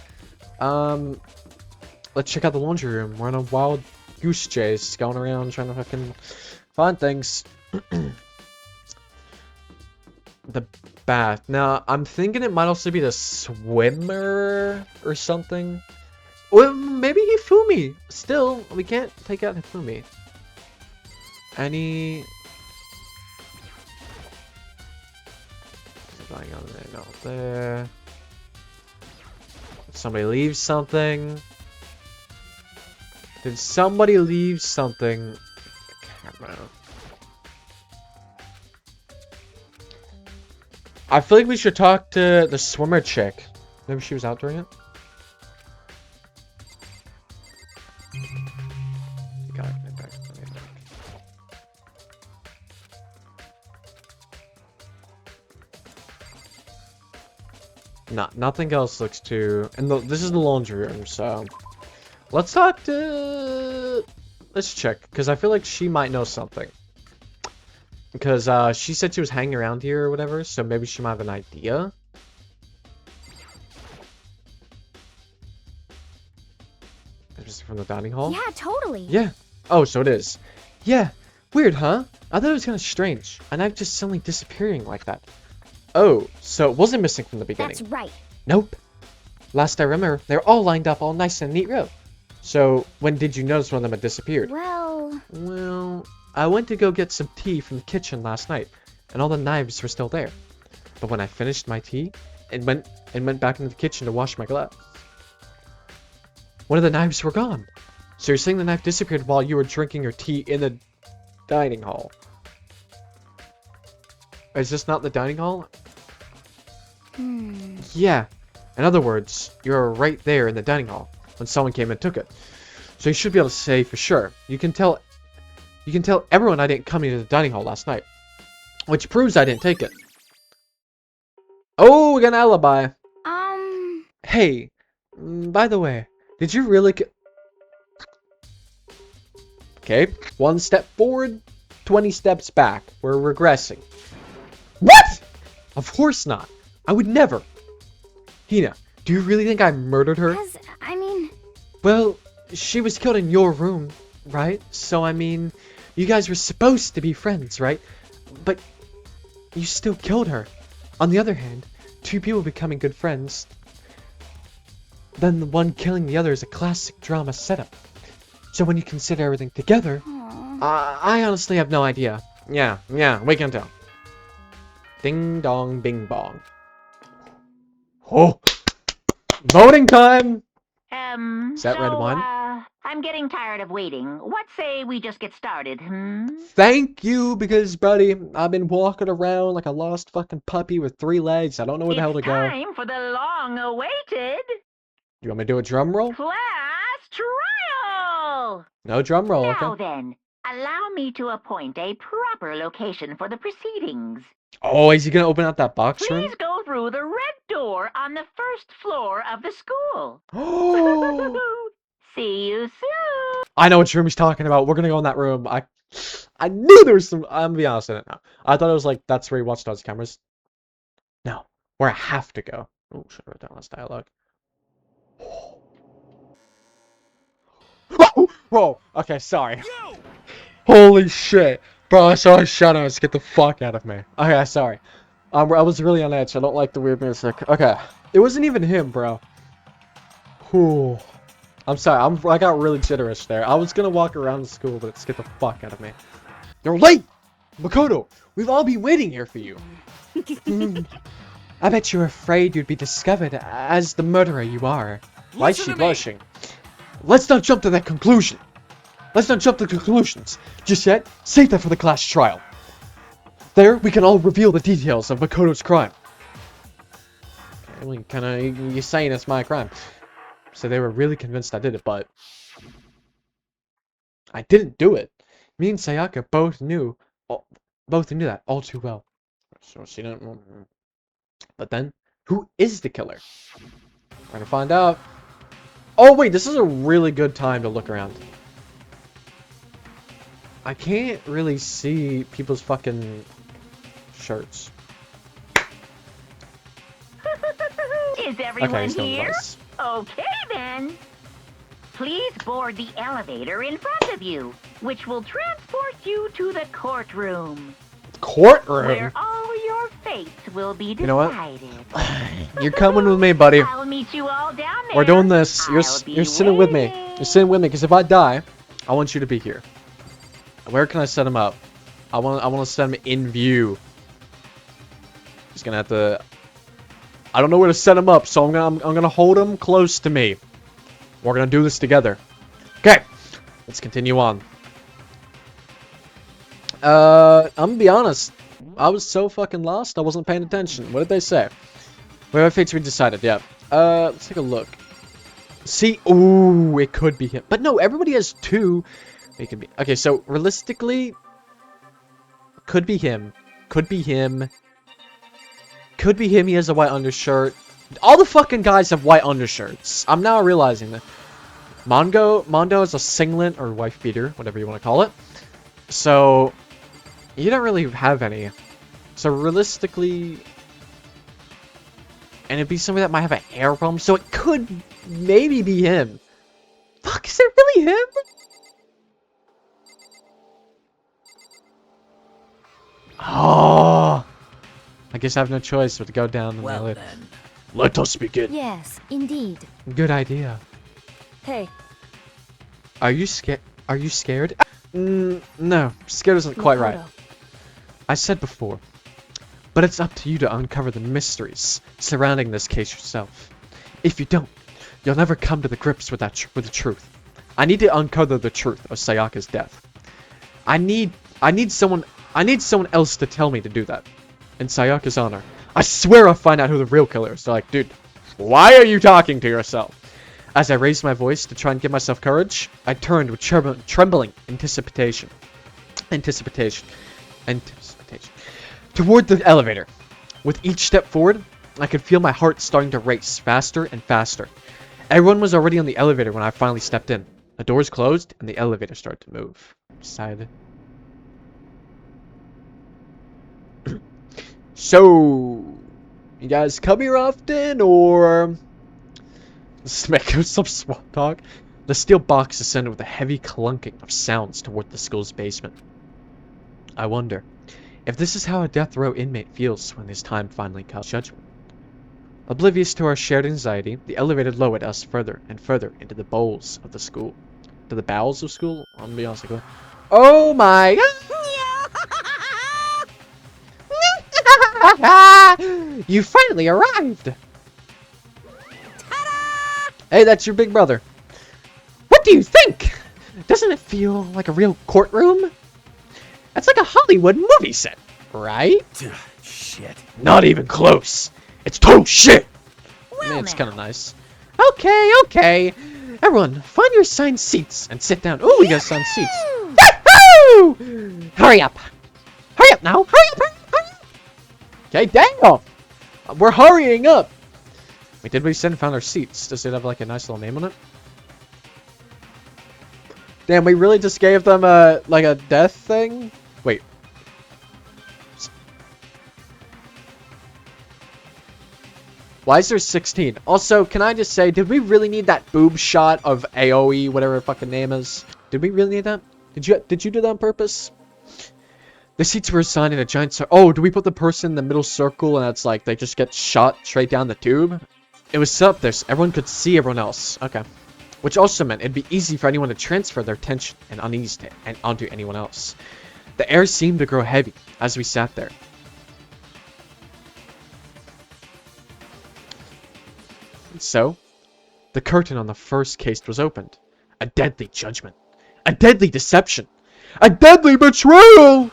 Let's check out the laundry room. We're on a wild goose chase, going around trying to fucking find things. The bath. Now, I'm thinking it might also be the swimmer or something. Well, maybe Hifumi. Still, we can't take out Hifumi. Any... Going on there, not there. Did somebody leave something? Did somebody leave something? I can't remember. I feel like we should talk to the swimmer chick. Maybe she was out during it? Gotta get back. Nah, nothing else looks too... And this is the laundry room, so... Let's talk to... Let's check, because I feel like she might know something. Because she said she was hanging around here or whatever, so maybe she might have an idea. Is it from the dining hall? Yeah, totally. Yeah. Oh, so it is. Yeah. Weird, huh? I thought it was kind of strange. A knife just suddenly disappearing like that. Oh, so it wasn't missing from the beginning. That's right. Nope. Last I remember, they were all lined up all nice in a neat row. So, when did you notice one of them had disappeared? Well, I went to go get some tea from the kitchen last night, and all the knives were still there. But when I finished my tea, and went back into the kitchen to wash my gloves, one of the knives were gone. So you're saying the knife disappeared while you were drinking your tea in the dining hall? Is this not the dining hall? Yeah. In other words, you were right there in the dining hall when someone came and took it. So you should be able to say for sure. You can tell everyone I didn't come into the dining hall last night. Which proves I didn't take it. Oh, we got an alibi. Hey, by the way, did you really Okay, 1 step forward, 20 steps back. We're regressing. What? Of course not. I would never. Hina, do you really think I murdered her? I mean... Well, she was killed in your room, right? So, I mean, you guys were supposed to be friends, right? But you still killed her. On the other hand, 2 people becoming good friends, then the one killing the other is a classic drama setup. So when you consider everything together, I honestly have no idea. Yeah, we can tell. Ding dong bing bong. Oh! Voting time! Is that red wine? I'm getting tired of waiting. What say we just get started, Thank you, because, buddy, I've been walking around like a lost fucking puppy with 3 legs. I don't know where the hell to go. It's time for the long-awaited You want me to do a drum roll? class trial! No drum roll, Now okay. then, allow me to appoint a proper location for the proceedings. Oh, is he gonna open up that box room? Please go through the red door on the 1st floor of the school. Oh! See you soon. I know which room he's talking about. We're gonna go in that room. I knew there was some. I'm gonna be honest in it now. I thought it was like that's where he watched all his cameras. No, where I have to go. Oh, should I write down this dialogue? Whoa! Okay, sorry. Holy shit. Bro, I saw his shadows get the fuck out of me. Okay, sorry. I was really on edge. I don't like the weird music. Okay. It wasn't even him, bro. Whew. I'm sorry. I got really jitterish there. I was gonna walk around the school, but it scared the fuck out of me. You're late! Makoto, we've all been waiting here for you. I bet you were afraid you'd be discovered as the murderer you are. Why is she blushing? Let's not jump to that conclusion. Let's not jump to conclusions. Just yet, save that for the class trial. There, we can all reveal the details of Makoto's crime. Okay, you're saying it's my crime. So they were really convinced I did it, but I didn't do it. Me and Sayaka both knew that all too well. So she didn't. But then, who is the killer? We're gonna find out. Oh wait, this is a really good time to look around. I can't really see people's fucking shirts. Is everyone he's going here? close. Okay then. Please board the elevator in front of you, which will transport you to the courtroom, Courtroom? where all your fates will be decided. You know what? You're coming with me, buddy. I'll meet you all down there. We're doing this. You're sitting with me. waiting. You're sitting with me, because if I die, I want you to be here. Where can I set him up? I want to set him in view. Just gonna have to. I don't know where to set him up, so I'm gonna hold him close to me. We're gonna do this together. Okay, let's continue on. I'm gonna be honest. I was so fucking lost, I wasn't paying attention. What did they say? Where our fates we decided, yeah. Let's take a look. See, ooh, it could be him. But no, everybody has two. It could be. Okay, so realistically, could be him. Could be him. Could be him. He has a white undershirt. All the fucking guys have white undershirts. I'm now realizing that. Mondo is a singlet or wife beater, whatever you want to call it. So, you don't really have any. So realistically, and it'd be somebody that might have a hair problem. So it could maybe be him. Fuck, is it really him? Oh, I guess I have no choice but to go down the Well alley. then. Let us begin. Yes, indeed. Good idea. Hey, Are you scared? Are you scared? No, scared isn't quite right. Makoto. I said before, but it's up to you to uncover the mysteries surrounding this case yourself. If you don't, you'll never come to the grips with with the truth. I need to uncover the truth of Sayaka's death. I need someone else to tell me to do that. In Sayaka's honor, I swear I'll find out who the real killer is. They're like, dude, why are you talking to yourself? As I raised my voice to try and give myself courage, I turned with trembling anticipation toward the elevator. With each step forward, I could feel my heart starting to race faster and faster. Everyone was already on the elevator when I finally stepped in. The doors closed and the elevator started to move. Excited. So, you guys come here often, or let's make some small talk. The steel box descended with a heavy clunking of sounds toward the school's basement. I wonder if this is how a death row inmate feels when his time finally comes. Judgment. Oblivious to our shared anxiety, the elevator lowered us further and further into the bowels of the school. To the bowels of school? I'm gonna be honest with you. Oh my god! You finally arrived! Hey, that's your big brother. What do you think? Doesn't it feel like a real courtroom? That's like a Hollywood movie set, right? Shit. Not even close. It's total shit. Well, Man, it's now. kind of nice. Okay. Everyone, find your assigned seats and sit down. Oh, we got assigned seats. Yahoo! Hurry up now. Hurry up. Okay, damn. We're hurrying up. Wait, did we found our seats? Does it have like a nice little name on it? Damn, we really just gave them like a death thing? Wait. Why is there 16? Also, can I just say, did we really need that boob shot of AOE, whatever her fucking name is? Did we really need that? Did you do that on purpose? The seats were assigned in a giant circle. Oh, do we put the person in the middle circle and it's like they just get shot straight down the tube? It was set up there so everyone could see everyone else. Okay. Which also meant it'd be easy for anyone to transfer their tension and unease onto anyone else. The air seemed to grow heavy as we sat there. And so, the curtain on the first case was opened. A deadly judgment. A deadly deception. A deadly betrayal!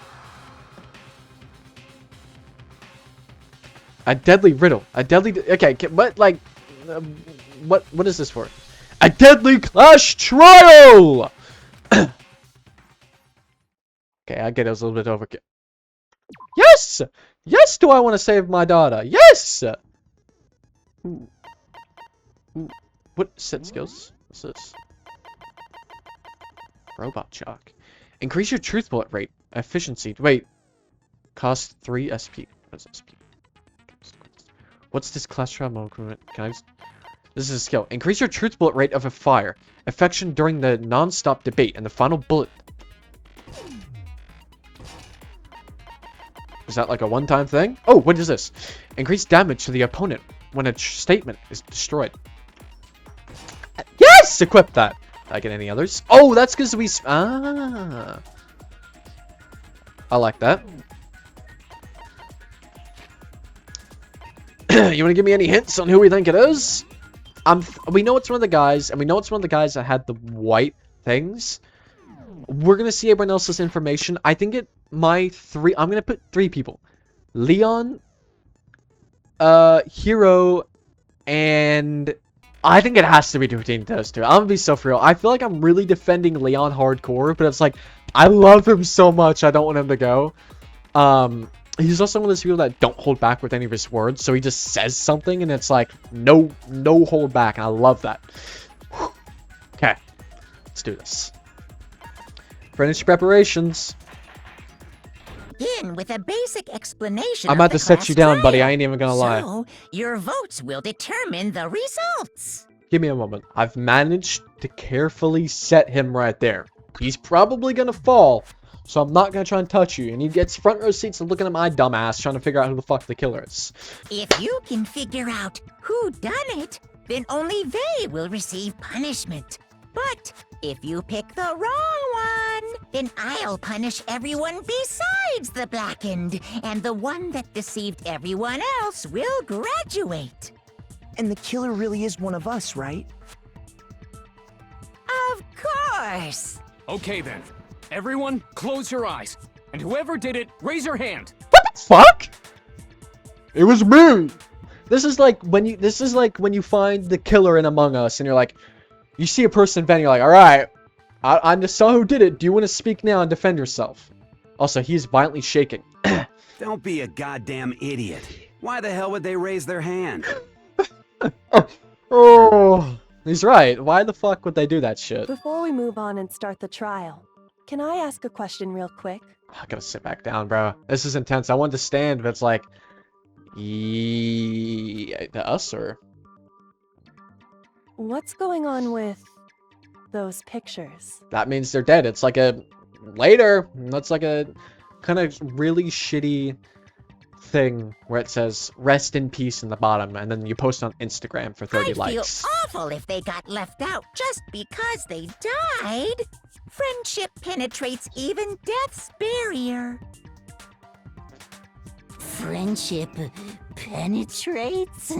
A deadly riddle. A deadly... Okay, what, like... what is this for? A deadly clash trial! Okay, I get it was a little bit overkill. Yes! Yes, do I want to save my daughter? Yes! Ooh. Ooh. What? Set skills? What's this? Robot chalk. Increase your truth bullet rate. Efficiency. Wait. Cost 3 SP. What is SP? What's this class trial mode? Can I just... This is a skill. Increase your truth bullet rate of a fire. Affection during the non-stop debate and the final bullet. Is that like a one-time thing? Oh, what is this? Increase damage to the opponent when a statement is destroyed. Yes! Equip that. Did I get any others? Oh, that's because we... Ah. I like that. You want to give me any hints on who we think it is? We know it's one of the guys, and we know it's one of the guys that had the white things. We're going to see everyone else's information. I think I'm going to put 3 people. Leon, Hero, and I think it has to be between those 2. I'm going to be so for real. I feel like I'm really defending Leon hardcore, but it's like, I love him so much, I don't want him to go. He's also one of those people that don't hold back with any of his words, so he just says something, and it's like, no hold back, and I love that. Okay, let's do this. Finish preparations. Begin with a basic explanation. I'm about to set you down, buddy, I ain't even gonna lie. So, your votes will determine the results. Give me a moment. I've managed to carefully set him right there. He's probably gonna fall. So I'm not gonna try and touch you, and he gets front row seats and looking at my dumb ass trying to figure out who the fuck the killer is. If you can figure out who done it, then only they will receive punishment. But if you pick the wrong one, then I'll punish everyone besides the blackened, and the one that deceived everyone else will graduate. And the killer really is one of us, right? Of course! Okay then. Everyone, close your eyes. And whoever did it, raise your hand. What the fuck? It was me. This is like when you find the killer in Among Us, and you're like, you see a person vent, you're like, all right, I just saw who did it. Do you want to speak now and defend yourself? Also, he's violently shaking. Don't be a goddamn idiot. Why the hell would they raise their hand? Oh, he's right. Why the fuck would they do that shit? Before we move on and start the trial, can I ask a question real quick? I gotta sit back down, bro. This is intense. I wanted to stand, but it's like, us or? What's going on with those pictures? That means they're dead. It's like a later. That's like a kind of really shitty thing where it says rest in peace in the bottom, and then you post on Instagram for 30 likes. I'd feel awful if they got left out just because they died. Friendship penetrates even death's barrier. Friendship penetrates?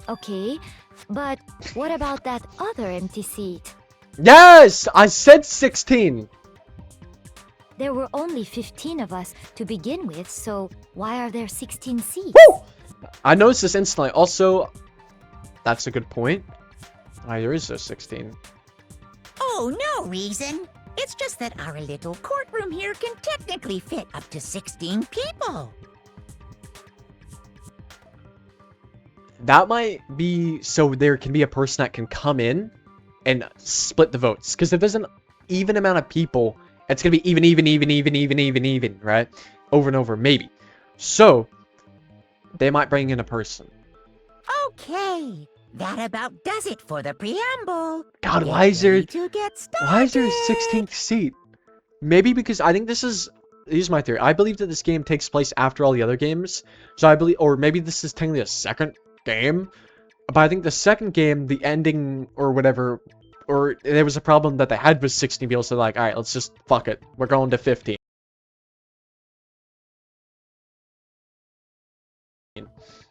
Okay, but what about that other empty seat? Yes! I said 16! There were only 15 of us to begin with, so why are there 16 seats? Woo! I noticed this instantly. Also, that's a good point. Why there is a 16. Oh, no reason. It's just that our little courtroom here can technically fit up to 16 people. That might be so there can be a person that can come in and split the votes. Because if there's an even amount of people, it's going to be even, right? Over and over, maybe. So, they might bring in a person. Okay, that about does it for the preamble. God, Get why is there ready to get started. a 16th seat? Maybe because I think here's my theory. I believe that this game takes place after all the other games. So I believe, or maybe this is technically a second game. But I think the second game, the ending or whatever, or there was a problem that they had with 16 people, so like, alright, let's just fuck it. We're going to 15.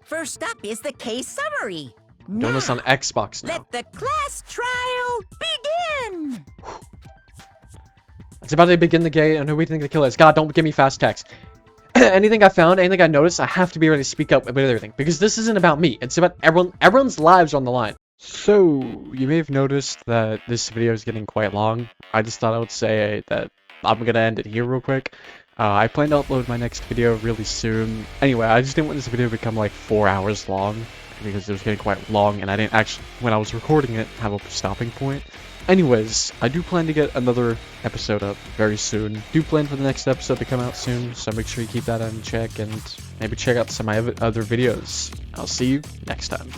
First up is the case summary. Doing this on Xbox now. Let the class trial begin. It's about to begin the game, and who we think the killer is. God, don't give me fast text. Anything I found, anything I noticed, I have to be ready to speak up about everything. Because this isn't about me. It's about everyone's lives on the line. So, you may have noticed that this video is getting quite long. I just thought I would say that I'm going to end it here real quick. I plan to upload my next video really soon. Anyway, I just didn't want this video to become like 4 hours long. Because it was getting quite long, and I didn't actually, when I was recording it, have a stopping point. Anyways, I do plan to get another episode up very soon. Do plan for the next episode to come out soon, so make sure you keep that in check, and maybe check out some of my other videos. I'll see you next time.